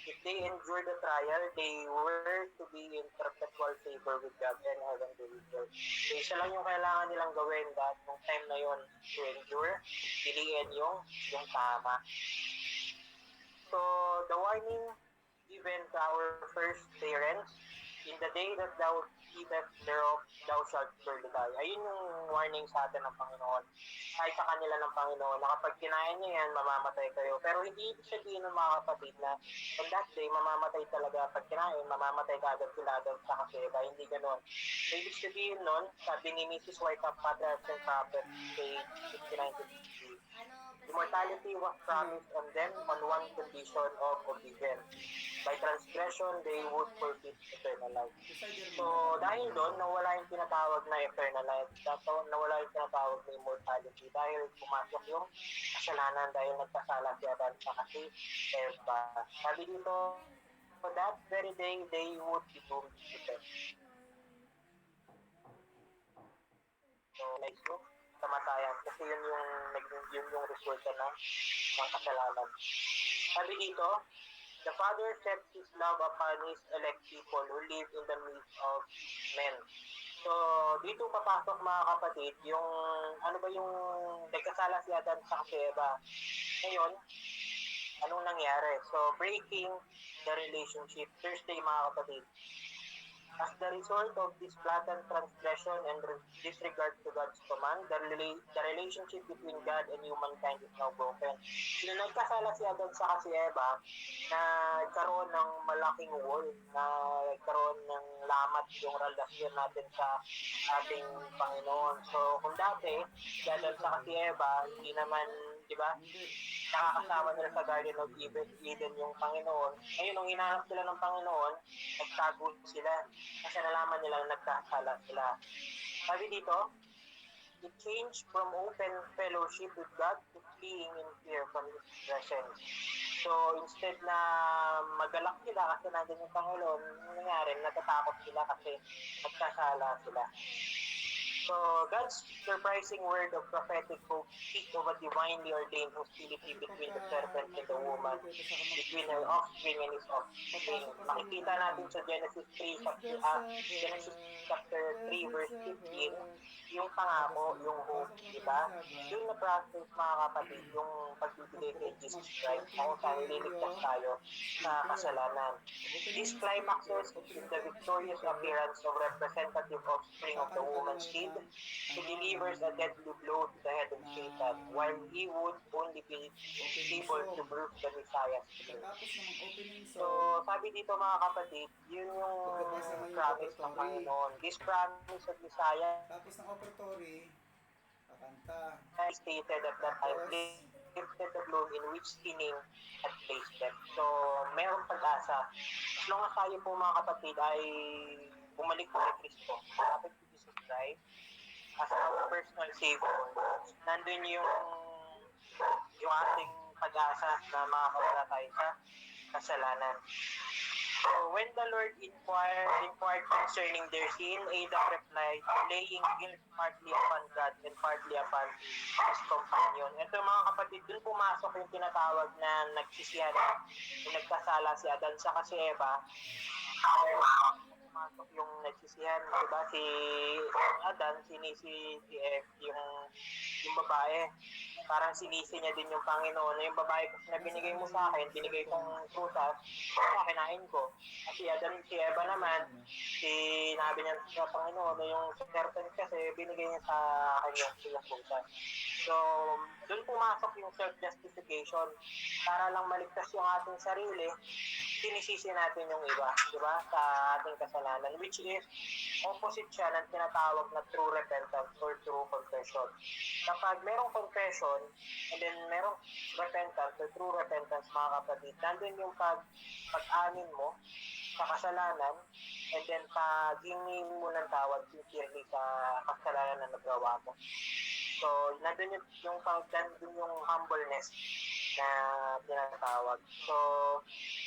if they endure the trial, they were to be in perpetual favor with God and heavenly rejoice. So, isa lang yung kailangan nilang gawin dahil nung time na yon to endure, piliin yung tama. So, the warning given to our first parents, in the day that thou eatest thereof, thou shalt surely die. Ayun yung warning sa atin ng Panginoon. Ay sa kanila ng Panginoon, na kapag kinain niyo yan, mamamatay kayo. Pero hindi ibig sabihin ng mga kapatid na on that day, mamamatay talaga. Pag kinain, mamamatay ka agad sila agad sa kaseda. Hindi ganoon. So, ibig sabihin nun, sabi ni Mrs. White of Patriarchs and Prophets, page 59-63, Immortality was promised on them on one condition of obedience. By transgression, they would forfeit eternal life. Decider So, mo. dahil doon, nawala yung tinatawag na eternal life. Nawala yung tinatawag na immortality dahil pumasok yung kasalanan dahil nagkasala si Adan sa kasi Eva. Sabi dito, for that very day, they would be doomed to death. So, like, no? Kamatayan. Kasi yun yung resulta ng kasalanan. Sabi dito, the Father sets His love upon His elect people who live in the midst of men. So, dito papasok mga kapatid, yung, ano ba yung nagkasala si Adan sa si Eva. Ngayon, anong nangyari? So, breaking the relationship. Thursday mga kapatid. As the result of this blatant transgression and disregard to God's command, the relationship between God and humankind is now broken. Nung nagkasala si Adan sa si Eva, na nagkaroon ng malaking wall, na nagkaroon ng lamat yung relasyon natin sa ating Panginoon. So, kung dati, si Adan sa si Eva, hindi naman, di ba, nakakasama nila sa Garden of Eden yung Panginoon. Ngayon, nung hinahanap sila ng Panginoon, nagtago sila kasi nalaman nilang nagkasala sila. Sabi dito, it changed from open fellowship with God to fleeing in fear from His presence. So, instead na magalak sila kasi nandun yung Panginoon, nangyari, natatakot sila kasi nagkasala sila. So, God's surprising word of prophetic hope speaks of a divinely ordained hostility between the serpent and the woman, between her offspring and his offspring. Makikita natin sa Genesis 3 verse 15, yung pangako, yung hope, di ba? Yung na-practice mga kapatid, yung pagbibigay kay Jesus Christ, kung saan nililigtas tayo sa kasalanan. This climaxes in the victorious appearance of representative offspring of the woman's seed, who delivers a deadly blow to the head of Satan, while he would only be able to bruise the Messiah's heel. Tapos ng opening So, song, sabi dito mga kapatid, yun yung promise ng Panginoon. This promise of Messiah tapos ng operatory, kakanta. stated at that time, lifted the bloom in which sinning had placed them. So, mayroong pag-asa. As long as tayo po mga kapatid ay bumalik po kay Kristo, kapit to Jesus Christ, as our personal Savior, nandun yung ating pag-asa na makakawala tayo sa kasalanan. So, when the Lord inquired concerning their sin, Adam replied, laying guilt partly upon God and partly upon his companion. Ito mga kapatid, dun pumasok yung tinatawag na nagsisihan, yung nagkasala si Adan sa si Eva. Pumasok yung nagsisihan, diba? Si Adan, sinisi si Eva, yung babae. Parang sinisi niya din yung Panginoon na yung babae na binigay mo sa akin, binigay kong prutas, kinain ko. Kasi Adan, si Eva naman, sinabi niya sa Panginoon na yung serpent kasi binigay niya sa akin yung prutas. So, doon pumasok yung self-justification. Para lang maligtas yung ating sarili, sinisisi natin yung iba, di ba? Sa ating kasalanan, which is opposite siya ng tinatawag na true repentance or true confession. Kapag merong confession and then merong repentance or true repentance mga kapatid, nandun yung pag-amin mo sa kasalanan and then pag-hingi mo ng tawad sincerely sa kasalanan na nagawa mo. So, nandun yung humbleness na tinatawag. So,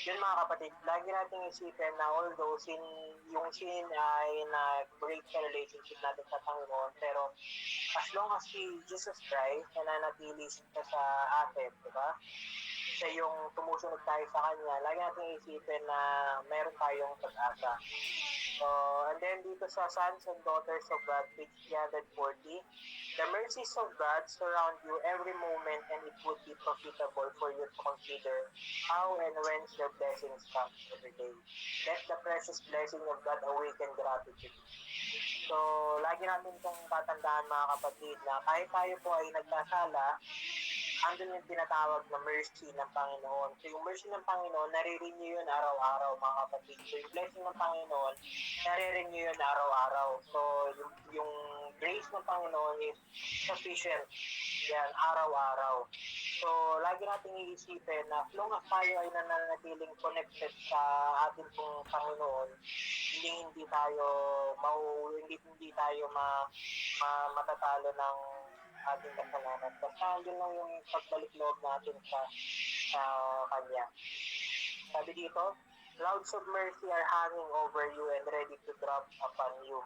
yun mga kapatid, lagi natin isipin na although yung sin ay na-break sa relationship natin sa Panginoon, pero as long as si Jesus Christ nananatili siya sa atin, di ba? Siya yung tumusunod tayo sa Kanya, lagi natin isipin na meron tayong pag-asa. So, and then dito sa Sons and Daughters of God, page 340, the mercies of God surround you every moment and it would be profitable for you to consider how and when your blessings come every day. Let the precious blessing of God awaken gratitude. So, lagi natin itong tatandaan mga kapatid na kahit tayo po ay nagkasala, andun yung tinatawag na mercy ng Panginoon. So, yung mercy ng Panginoon, nare-renew yun araw-araw, mga kapatid. So, yung blessing ng Panginoon, nare-renew yun araw-araw. So, yung grace ng Panginoon is sufficient. Yan, araw-araw. So, lagi natin iisipin na as long as tayo ay nananatiling connected sa ating pong Panginoon, hindi tayo hindi tayo matatalo ng ating kasalanan. Basta yun lang yung pagbalik loob natin sa Kanya. Sabi dito, clouds of mercy are hanging over you and ready to drop upon you.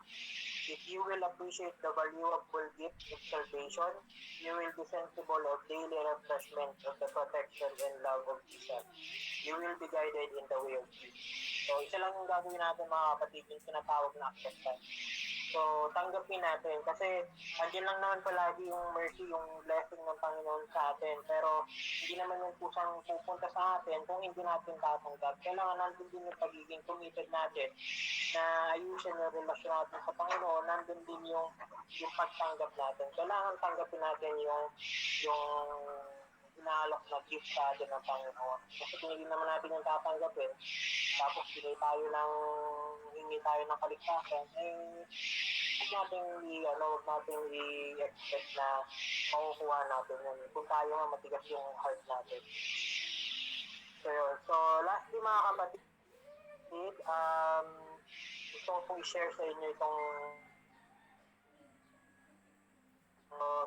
If you will appreciate the valuable gift of salvation, you will be sensible of daily refreshment of the protection and love of Jesus. You will be guided in the way of peace. So, isa lang yung gagawin natin mga kapatid, yung tinatawag na acceptance. So, tanggapin natin kasi andyan lang naman palagi yung mercy, yung blessing ng Panginoon sa atin. Pero hindi naman yung kusang pupunta sa atin kung hindi natin tatanggap. Kailangan nandun din yung pagiging committed natin na ayusin yung relasyon natin sa Panginoon. Nandun din yung pagtanggap natin. Kailangan tanggapin natin yung inaalok na gift sa atin ng Panginoon. Kasi kung hindi naman natin yung tatanggapin, tapos hingi tayo ng kaligtasan, huwag natin i-expect na makukuha natin yun. Kung tayo nga matigas yung heart natin. So lastly mga kapatid, gusto ko pong i-share sa inyo itong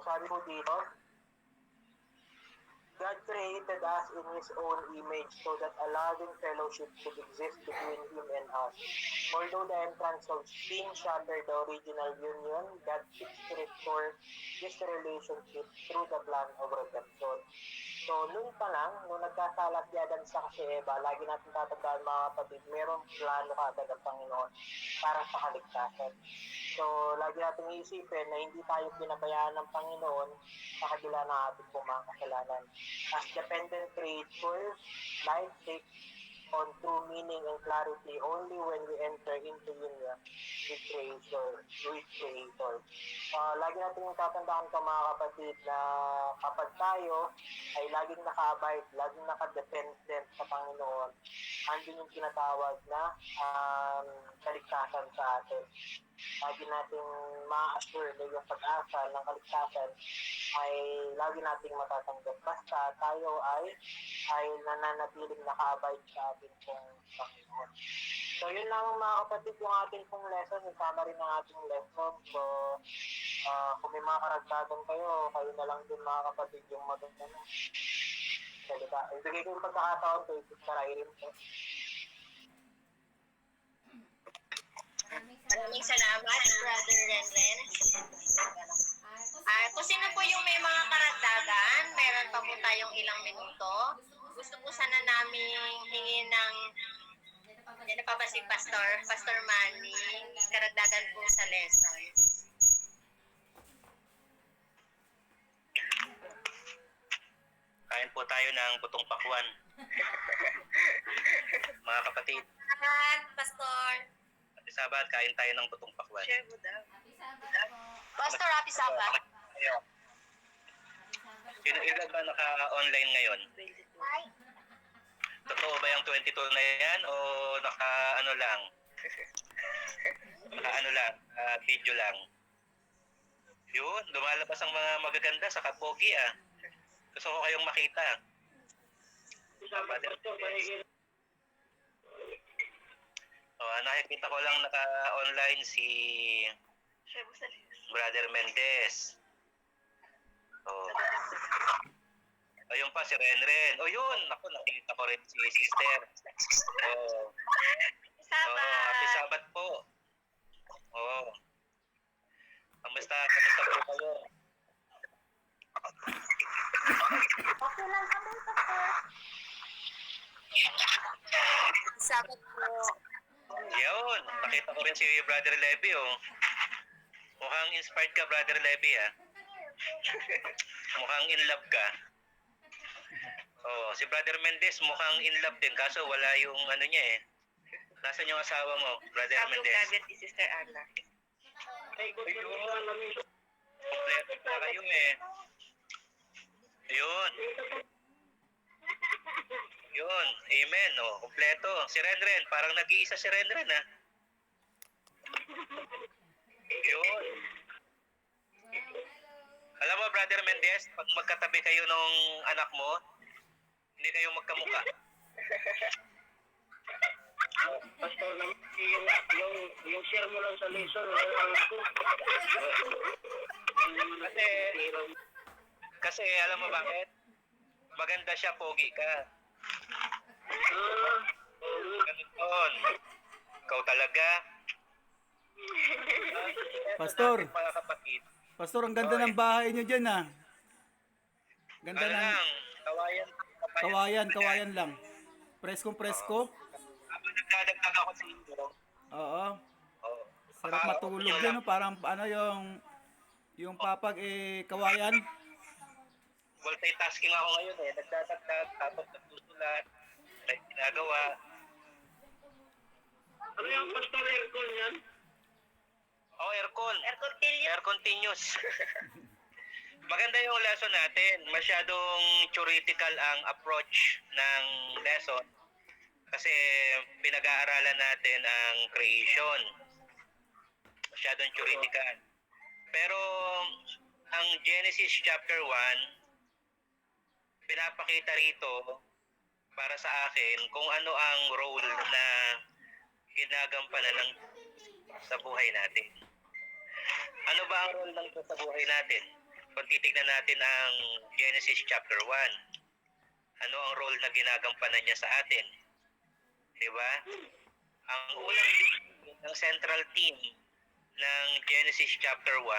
sabi ko dito, God created us in His own image so that a loving fellowship could exist between Him and us. Although the entrance of sin shattered the original union, God seeks to restore this relationship through the plan of redemption. So, nung nagkasalat si Adan sa si Eva, lagi natin tatandaan mga kapatid, merong plano kaagad ang Panginoon para sa kaligtasan. So, lagi natin iisipin na hindi tayo pinabayaan ng Panginoon sa kabila ng ating mga kasalanan. As dependent creatures, life takes on true meaning and clarity only when we enter into union with Creator. Lagi natin yung tatandaan ka mga kapatid na kapag tayo ay laging naka-abide, laging naka-dependent sa Panginoon, andun yung tinatawag na kaligtasan sa atin. Lagi nating ma-assure na yung pag-asa ng kaligtasan ay lagi nating matatanggap. Basta tayo ay nananatiling naka-abide sa ating pong Panginoon. So yun lamang mga kapatid yung ating pong lesson, yung summary ng ating lesson. So kung may mga karagdagan kayo na lang din mga kapatid yung magandang salita. Ibigay ko yung pagkakataon kay Sister Irene po. Maraming salamat, Brother Renren. Kung sino po yung may mga karagdagan, meron pa po tayong ilang minuto. Gusto po sana namin hingin ng yan na pa ba si Pastor Manny, karagdagan po sa lesson. Kain po tayo ng butong pakwan. Mga kapatid, Salamat, Pastor. Happy Sabat, kain tayo ng butong pakwan. Pastor, happy Sabbath. Sino ilan ba naka-online ngayon? Totoo ba yung 22 na yan o naka-ano lang? Naka-ano lang, video lang. Yun, lumalabas ang mga magaganda sa kapogi ah. Gusto ko kayong makita. Nakikita ko lang naka-online si Brother Mendez. Ayun pa, si Renren. Yun, ako nakita ko rin si Sister. Happy Sabat po. Kamusta po kayo? Okay lang kami, Pastor. Sabbath po. Yun, nakita ko rin si Brother Levy Mukhang inspired ka, Brother Levy Mukhang in love ka. Si Brother Mendez mukhang in love din kaso wala yung ano niya Nasaan yung asawa mo, Brother Mendez? Ni Sister Anna. Ayun. Kompleto pa kayo Ayun. Yun, amen. Kompleto. Si Renren, parang nag-iisa si Renren Yun. Mendez, pag magkatabi kayo nung anak mo, hindi kayo magkamuka. Pastor, yung share mo lang sa lesson, wala ko. Kasi alam mo bakit? Maganda siya, pogi ka. Ganun. Ikaw talaga. Pastor. Mga kapatid. Pastor, ang ganda ng bahay niyo dyan ah. Ganda Ano ng lang, kawayan lang. Preskong presko. Habang nagdadagdag ako sa inyo, Oo. oh, Sarap matulog yan, no? Parang ano yung papag kawayan. Multitasking ako ngayon eh. Nagdadagdag, tapos nagsusulat, may ginagawa. Ano yung pastor aircon yan? Oh, aircon. Air continuous. Maganda yung lesson natin. Masyadong theoretical ang approach ng lesson. Kasi pinag-aaralan natin ang creation. Masyadong theoretical. Pero ang Genesis chapter 1, pinapakita rito para sa akin kung ano ang role na ginagampanan ng sa buhay natin. Ano ba ang role ng Diyos sa buhay natin? Kung titignan natin ang Genesis chapter 1, ano ang role na ginagampanan niya sa atin? Diba? Ang unang ng central theme ng Genesis chapter 1,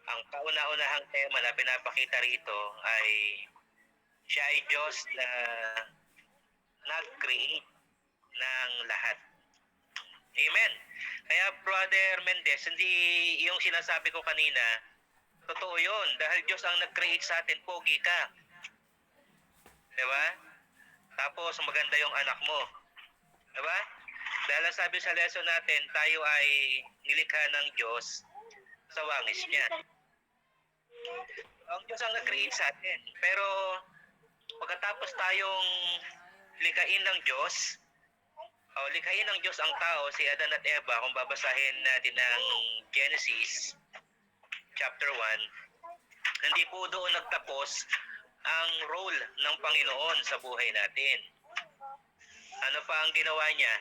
ang kauna-unahang tema na pinapakita rito ay siya ay Diyos na nag-create ng lahat. Amen. Kaya Brother Mendez, hindi yung sinasabi ko kanina, totoo yun. Dahil Diyos ang nag-create sa atin, pogi ka. Diba? Tapos maganda yung anak mo. Diba? Dahil ang sabi sa lesson natin, tayo ay nilikha ng Diyos sa wangis niya. Ang Diyos ang nag-create sa atin. Pero pagkatapos tayong likain ng Diyos, likhain ng Diyos ang tao, si Adan at Eva, kung babasahin natin ng Genesis chapter 1, hindi po doon nagtapos ang role ng Panginoon sa buhay natin. Ano pa ang ginawa niya?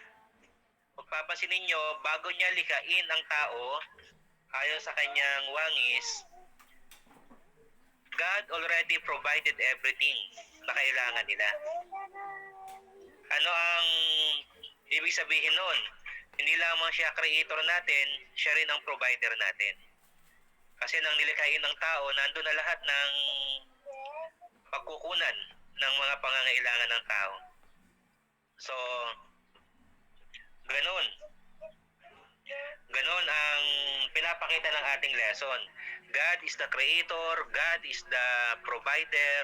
Pagpapansin ninyo, bago niya likhain ang tao, ayon sa kanyang wangis, God already provided everything na kailangan nila. Ano ang ibig sabihin nun? Hindi lamang siya creator natin, siya rin ang provider natin. Kasi nang nilikhain ng tao, nandun na lahat ng pagkukunan ng mga pangangailangan ng tao. So, ganun. Ganun ang pinapakita ng ating lesson. God is the creator, God is the provider.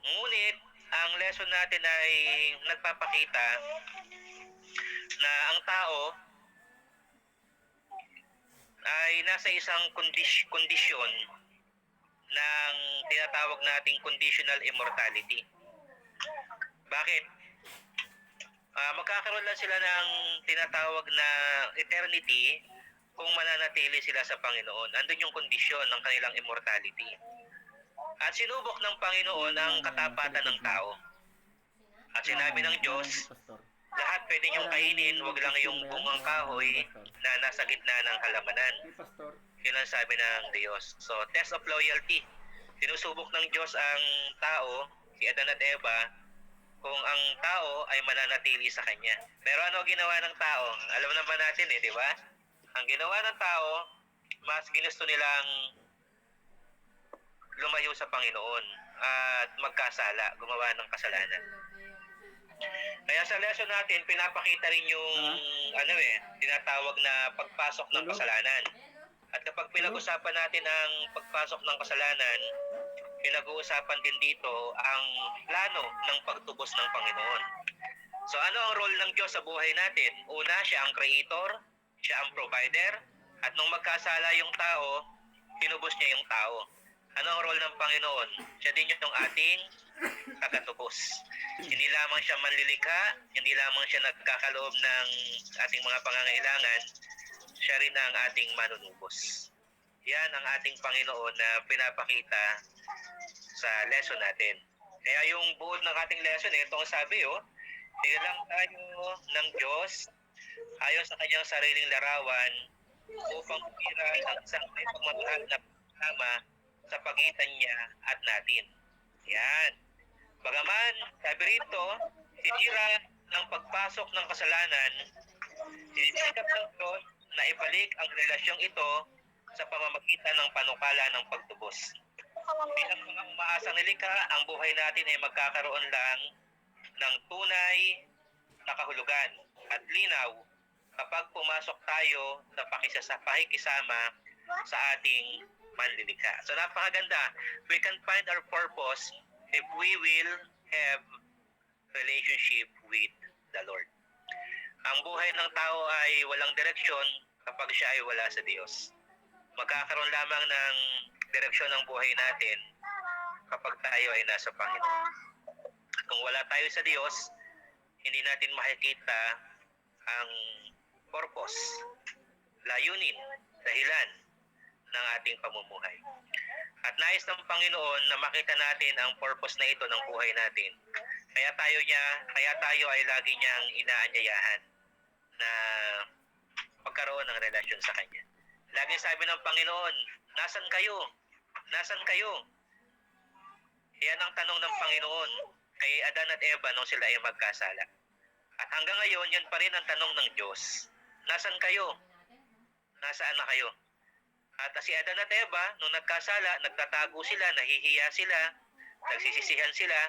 Ngunit, ang lesson natin ay nagpapakita na ang tao ay nasa isang kondisyon ng tinatawag nating conditional immortality. Bakit? Magkakaroon lang sila ng tinatawag na eternity kung mananatili sila sa Panginoon. Andun yung kondisyon ng kanilang immortality. At sinubok ng Panginoon ang katapatan ng tao. At sinabi ng Diyos, lahat pwede niyong kainin, wag lang yung bungang kahoy na nasa gitna ng halamanan. Yun ang sabi ng Diyos. So, test of loyalty. Sinusubok ng Diyos ang tao, si Adan at Eva, kung ang tao ay mananatili sa Kanya. Pero ano ginawa ng tao? Alam naman natin di ba? Ang ginawa ng tao, mas ginusto nilang lumayo sa Panginoon at magkasala, gumawa ng kasalanan. Kaya sa lesson natin, pinapakita rin yung tinatawag na pagpasok ng kasalanan. At kapag pinag-usapan natin ang pagpasok ng kasalanan, pinag-uusapan din dito ang plano ng pagtubos ng Panginoon. So ano ang role ng Diyos sa buhay natin? Una, siya ang creator, siya ang provider, at nung magkasala yung tao, tinubos niya yung tao. Ano ang role ng Panginoon? Siya din yung ating tagatubos. Hindi lamang siya manlilikha, hindi lamang siya nagkakaloob ng ating mga pangangailangan, siya rin ang ating manunubos. Yan ang ating Panginoon na pinapakita sa lesson natin. Kaya yung buod ng ating lesson, ito ang sabi, nilalang tayo ng Diyos ayon sa kanyang sariling larawan upang pumira ng isang may pagmamahal na pagsama sa pagitan niya at natin. Yan. Bagaman, sabi rito, sinira ng pagpasok ng kasalanan, sinisikap ng Diyos na ibalik ang relasyong ito sa pamamagitan ng panukala ng pagtubos. Bilang mga umaasang nilikha, ang buhay natin ay magkakaroon lang ng tunay na kahulugan at linaw kapag pumasok tayo sa pakikisama sa ating manlilikha. So napakaganda. We can find our purpose if we will have relationship with the Lord. Ang buhay ng tao ay walang direksyon kapag siya ay wala sa Diyos. Magkakaroon lamang ng direksyon ng buhay natin kapag tayo ay nasa Panginoon. Kung wala tayo sa Diyos, hindi natin makikita ang purpose, layunin, dahilan ng ating pamumuhay. At nais ng Panginoon na makita natin ang purpose na ito ng buhay natin. Kaya tayo ay lagi niyang inaanyayahan na magkaroon ng relasyon sa Kanya. Laging sabi ng Panginoon, nasan kayo? Nasan kayo? Yan ang tanong ng Panginoon kay Adan at Eva nung sila ay magkasala. At hanggang ngayon, yan pa rin ang tanong ng Diyos. Nasan kayo? Nasaan na kayo? At si Adan at Eva, nung nagkasala, nagtatago sila, nahihiya sila, nagsisisihan sila,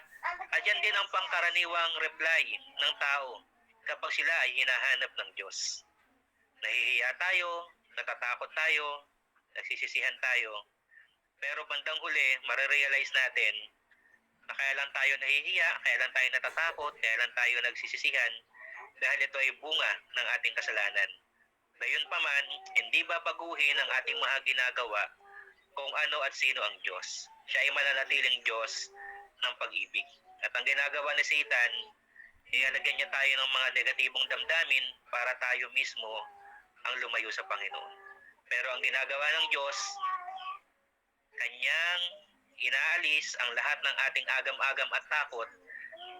at yan din ang pangkaraniwang reply ng tao kapag sila ay hinahanap ng Diyos. Nahihiya tayo, natatakot tayo, nagsisisihan tayo, pero bandang huli, marirealize natin na kaya lang tayo nahihiya, kaya lang tayo natatakot, kaya lang tayo nagsisisihan, dahil ito ay bunga ng ating kasalanan. Gayunpaman, hindi babaguhin ang ating mga ginagawa kung ano at sino ang Diyos. Siya ay mananatiling Diyos ng pag-ibig. At ang ginagawa ni Satan, ialagyan niya tayo ng mga negatibong damdamin para tayo mismo ang lumayo sa Panginoon. Pero ang ginagawa ng Diyos, Kanyang inaalis ang lahat ng ating agam-agam at takot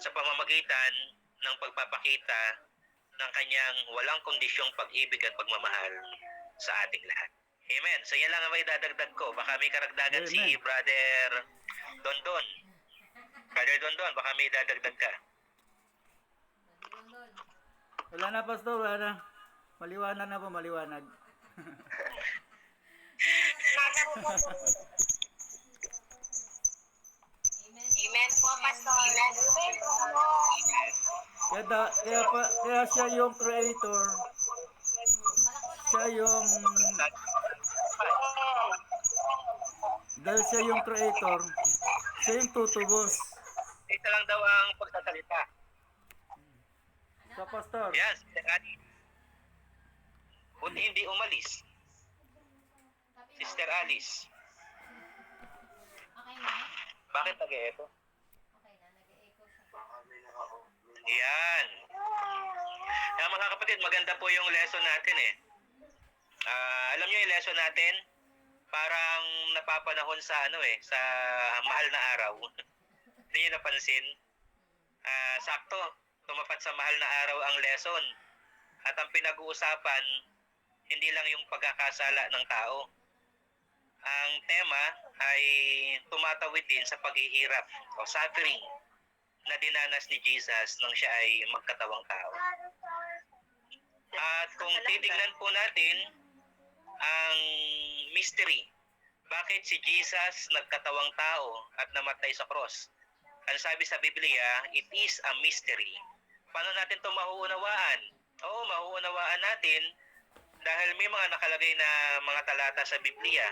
sa pamamagitan ng pagpapakita ng Kanyang walang kondisyong pag-ibig at pagmamahal sa ating lahat. Amen. So yan lang ang may dadagdag ko. Baka may karagdagan si Amen. Brother Dondon. Brother Dondon, baka may dadagdag ka. Wala na, Pastor, wala na. Maliwanag na po, maliwanag. Amen po, Pastor. Kaya siya yung creator. Siya yung... Dahil siya yung creator, siya yung tutubos. Ito lang daw ang pagsasalita. Sa Pastor. Yes, buti hindi umalis. Sister Alice. Okay na? Bakit nag-e-echo? Okay na, nag-echo siya. Yan. Yan mga kapatid, maganda po yung lesson natin eh. Alam niyo yung lesson natin? Parang napapanahon sa sa mahal na araw. Hindi niyo napansin? Sakto, tumapat sa mahal na araw ang lesson. At ang pinag-uusapan, hindi lang yung pagkakasala ng tao. Ang tema ay tumatawid din sa paghihirap o suffering na dinanas ni Jesus nung siya ay magkatawang tao. At kung titingnan po natin ang mystery, bakit si Jesus nagkatawang tao at namatay sa cross? Ang sabi sa Biblia, it is a mystery. Paano natin ito mauunawaan? Oo, mauunawaan natin dahil may mga nakalagay na mga talata sa Biblia.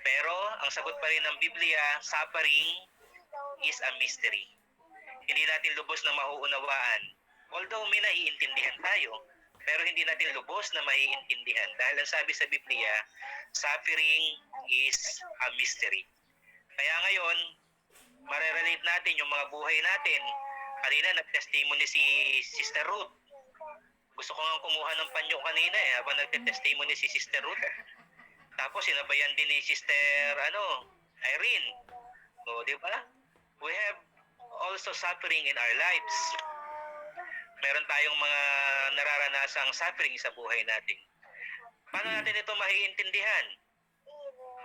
Pero ang sagot pa rin ng Biblia, suffering is a mystery. Hindi natin lubos na mauunawaan. Although may naiintindihan tayo, pero hindi natin lubos na maiintindihan. Dahil ang sabi sa Biblia, suffering is a mystery. Kaya ngayon, marerelate natin yung mga buhay natin. Kanina nag-testimony si Sister Ruth. Gusto ko nga kumuha ng panyo kanina habang nagte-testimony si Sister Ruth. Tapos sinabayan din ni Sister Irene. O, di ba? We have also suffering in our lives. Meron tayong mga nararanasang suffering sa buhay natin. Paano natin ito maiintindihan?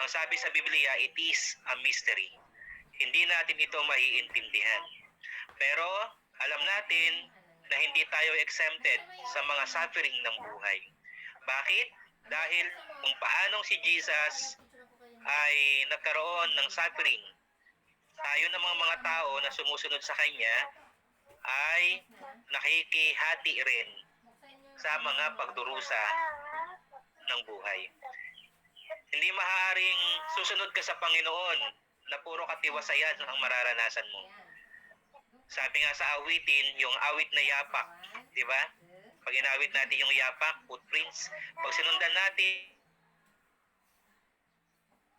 Ang sabi sa Biblia, it is a mystery. Hindi natin ito maiintindihan. Pero alam natin na hindi tayo exempted sa mga suffering ng buhay. Bakit? Dahil kung paanong si Jesus ay nagkaroon ng suffering, tayo namang mga tao na sumusunod sa Kanya ay nakikihati rin sa mga pagdurusa ng buhay. Hindi maaaring susunod ka sa Panginoon na puro katiwasayan ang mararanasan mo. Sabi nga sa awitin, yung awit na yapak, di ba? Pag inawit natin yung yapak, footprints, pag sinundan natin,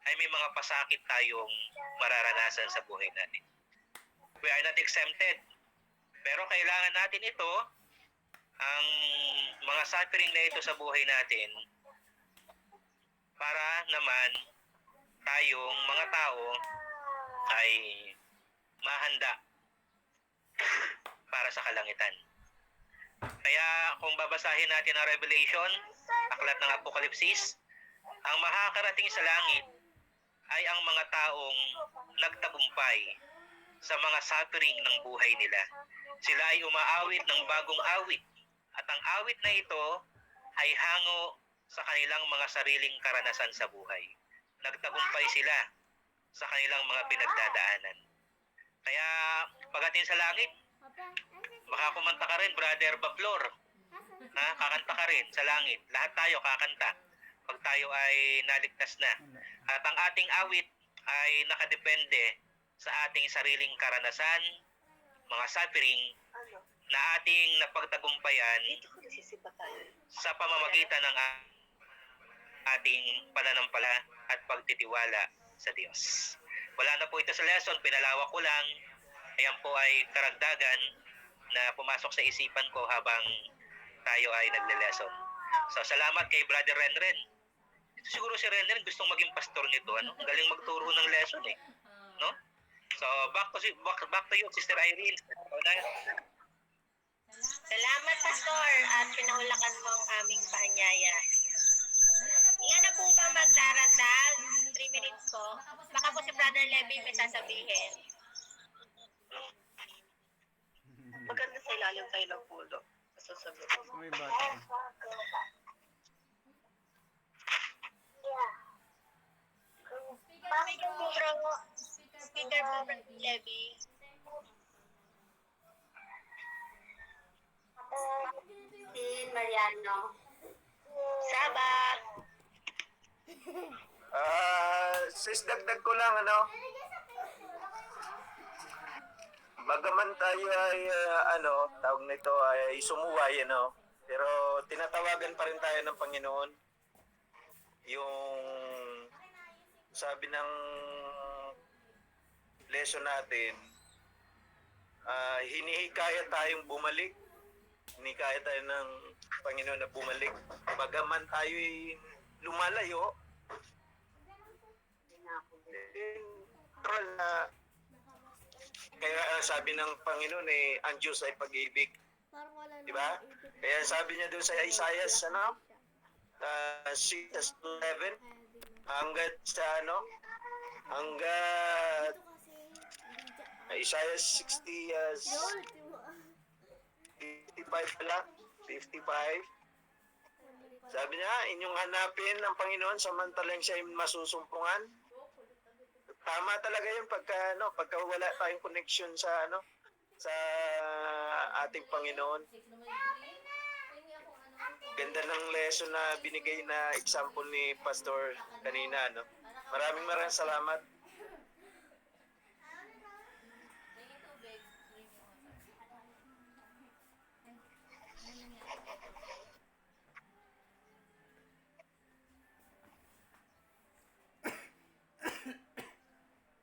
ay may mga pasakit tayong mararanasan sa buhay natin. We are not exempted. Pero kailangan natin ito, ang mga suffering na ito sa buhay natin, para naman tayong mga tao ay mahanda para sa kalangitan. Kaya kung babasahin natin ang Revelation, aklat ng Apokalipsis, ang makakarating sa langit ay ang mga taong nagtagumpay sa mga suffering ng buhay nila. Sila ay umaawit ng bagong awit, at ang awit na ito ay hango sa kanilang mga sariling karanasan sa buhay. Nagtagumpay sila sa kanilang mga pinagdadaanan. Kaya pagdating sa langit, baka kumanta ka rin, Brother Baplor. Kakanta ka rin sa langit. Lahat tayo kakanta pag tayo ay naligtas na. At ang ating awit ay nakadepende sa ating sariling karanasan, mga suffering na ating napagtagumpayan sa pamamagitan ng ating pananampala at pagtitiwala sa Diyos. Wala na po ito sa lesson, pinalawak ko lang. Ayan po ay karagdagan na pumasok sa isipan ko habang tayo ay nagle-lesson. So, salamat kay Brother Renren. Ito siguro si Renren gustong maging pastor nito. Ang galing magturo ng lesson eh. No? So, back to you, Sister Irene. Salamat, Pastor, at pinahulakan mo ang aming paanyaya. Iyan na po ba magdaragdag? 3 minutes po. Baka po si Brother Levy may sasabihin. Maganda sa ilalim tayo ng pulo. Sasabihin. May bata. Speaker po, Brother Levy. Mariano. Sabat. Sis, dagdag ko lang, bagaman tayo ay, tawag nito ay sumuway, pero tinatawagan pa rin tayo ng Panginoon. Yung sabi ng lesson natin, hinihikayat tayong bumalik. Hinihikayat tayo ng Panginoon na bumalik. Bagaman tayo'y lumalayo, natural na kaya sabi ng Panginoon ang Diyos ay pag-ibig. Di ba? Kaya sabi niya doon sa Isaiah 6:11, hanggat Isaiah 55 pala, 55. Sabi niya, inyong hanapin ang Panginoon samantalang siya ay masusumpungan. Tama talaga yun pagka wala tayong connection sa sa ating Panginoon. Ganda ng lesson na binigay na example ni Pastor kanina, Maraming salamat.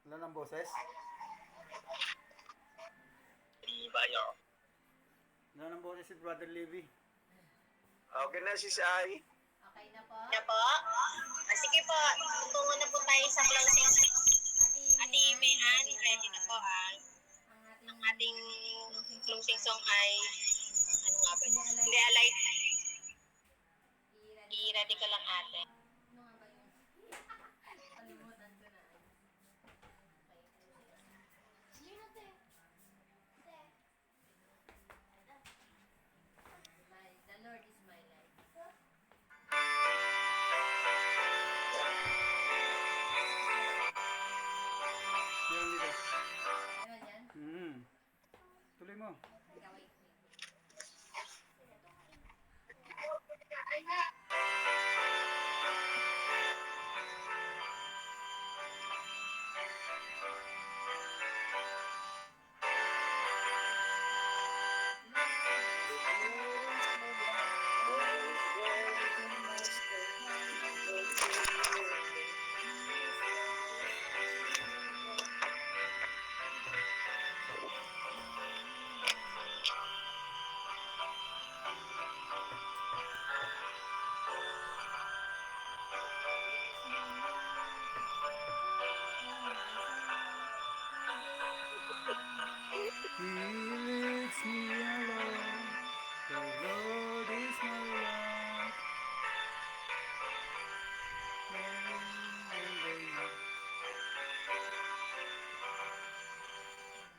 Wala ng boses? Wala ng boses si Brother Levy. Okay na si Sai. Na po? Sige po, sa closing. Ate Mayan, ready na po ang ating closing song ay ano nga ba? Hindi, alay. I-ready ko lang ate. The Lord is my life. Yan dito. Ano yan? Tuloy mo. Wait. He leads me along. The Lord is my light.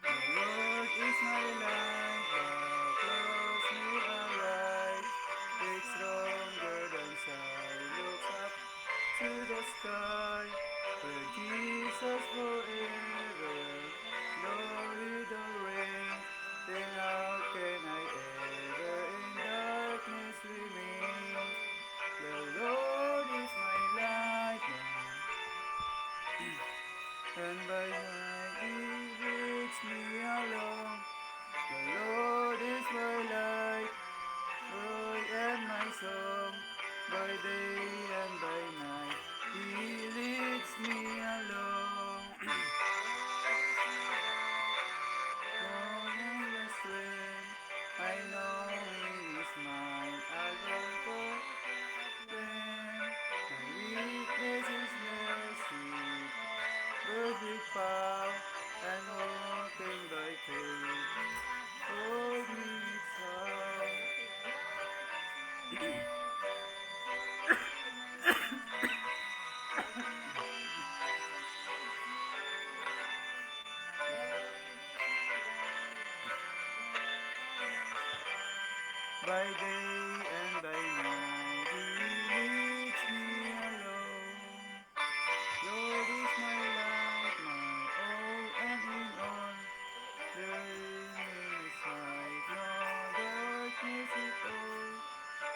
The Lord is my light. The clouds may arise. It's stronger than sun. Looks up to the sky. Where Jesus forever. Glory the rain. Then how can I ever in darkness remain? The Lord is my light, and by night He leads me along. The Lord is my light, joy and my song. By day and by night He leads me along. Morning the strength, I know He is mine. I'll go for them. My weakness is mercy, perfect power, and walking by faith. Hold me tight. By day and by night He leads me along. Lord is my light, my all and in all. There is sight, no darkness at all.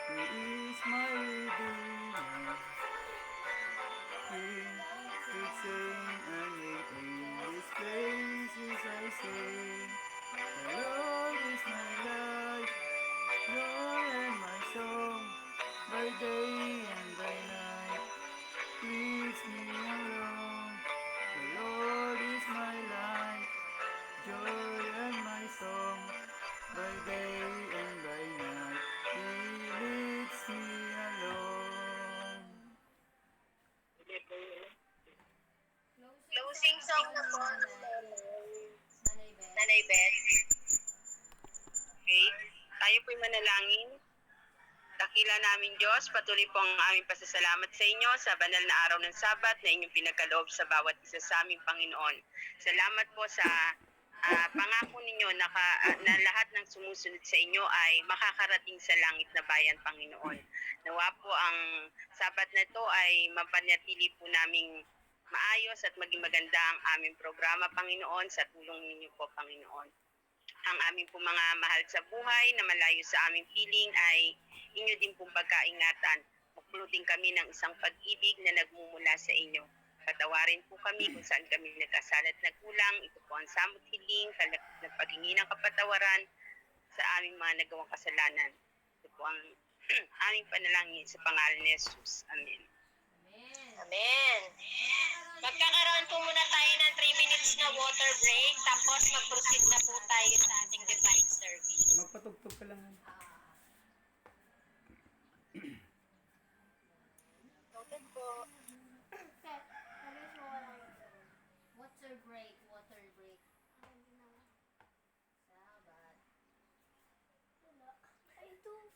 He is my Redeemer. King, good sing and in His praises I sing. The Lord is my light, joy and my song. By day and by night leads me along. The Lord is my light, joy and my song. By day and by night He leads me along. Closing song na po. Nanay Beth. Nanay Beth. Okay? Tayo po'y manalangin. Dakila namin Diyos, patuloy po ang aming pasasalamat sa inyo sa banal na araw ng Sabat na inyong pinagkaloob sa bawat isa sa aming Panginoon. Salamat po sa pangako ninyo na lahat ng sumusunod sa inyo ay makakarating sa langit na bayan, Panginoon. Nawa po ang Sabat na ito ay mapanatili po naming maayos at maging maganda ang aming programa, Panginoon, sa tulong ninyo po, Panginoon. Ang aming po mga mahal sa buhay na malayo sa aming piling ay inyo din pong pagkaingatan. Magpulutin kami ng isang pag-ibig na nagmumula sa inyo. Patawarin po kami kung saan kami nagkasala at nagkulang. Ito po ang samot hiling, kalakip na paghingi ng kapatawaran sa aming mga nagawang kasalanan. Ito po ang aming panalangin sa pangalan ni Jesus. Amen. Amen. Magkakaroon po muna tayo ng 3 minutes na water break, tapos mag-proceed na po tayo sa ating divine service. Magpatugtog ka lang. Noted po. Sabi mo, Water break, water break. Ay, hindi naman. Sabat. Wala. Ay, ito.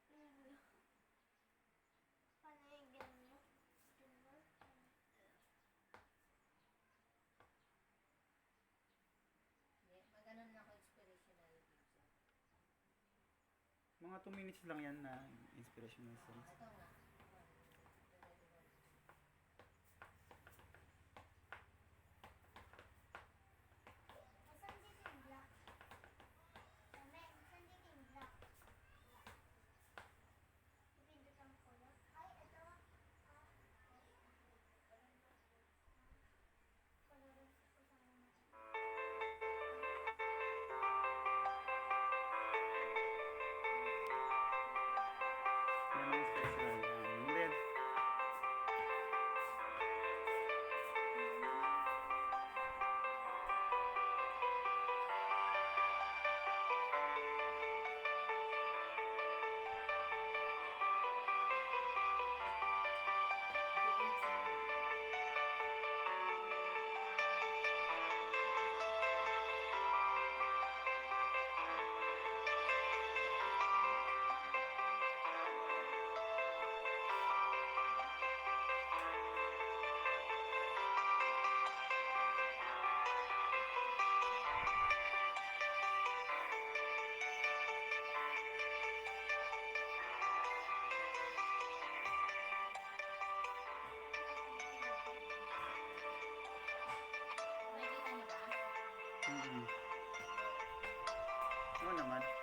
Wala. Paano yung ganun mo? Ganun? Hindi, maganon lang ako inspirational video. Mga 2 minutes lang yan na inspirational songs. Ito nga. Saan dito yung black? Saan dito yung black? Ipindutan ko lang. Ay, ito. Palaras ko sa mga. Yan ang inspirational. Yun din. Nakikita niyo ba? Oo naman. Okay.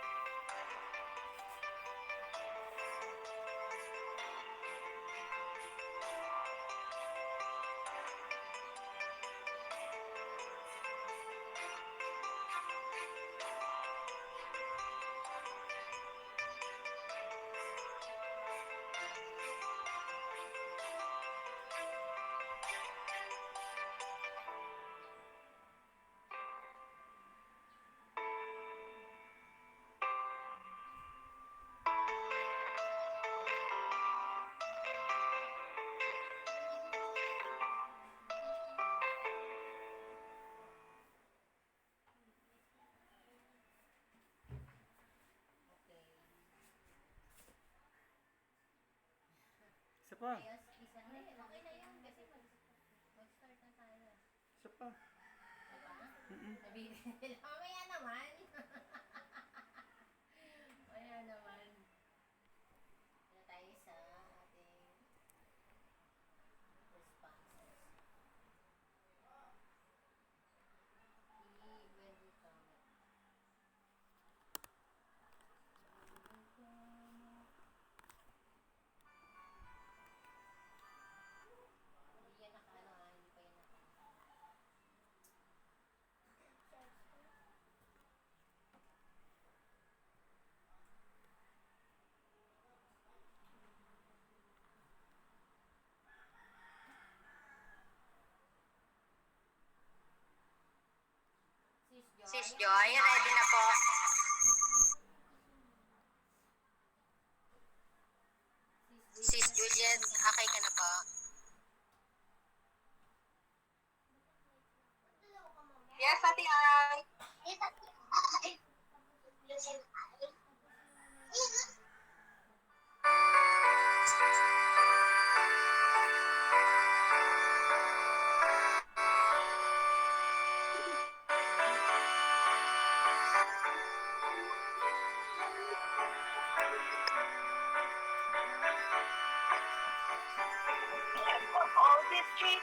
Isa pa. Ayos, isa na. Okay na yun kasi mag-start na tayo. Isa pa. Diba? Mm-mm. Sabihin nila, mamaya naman. Mamaya naman. Ano tayo sa ating responses. When we comment. Hindi yan nakaano ha, hindi pa yan nakaano. Sis Joy, ready na po. Sis Juliet, okay ka na po? Yes, Ate Ay. Yes, ate. All this dream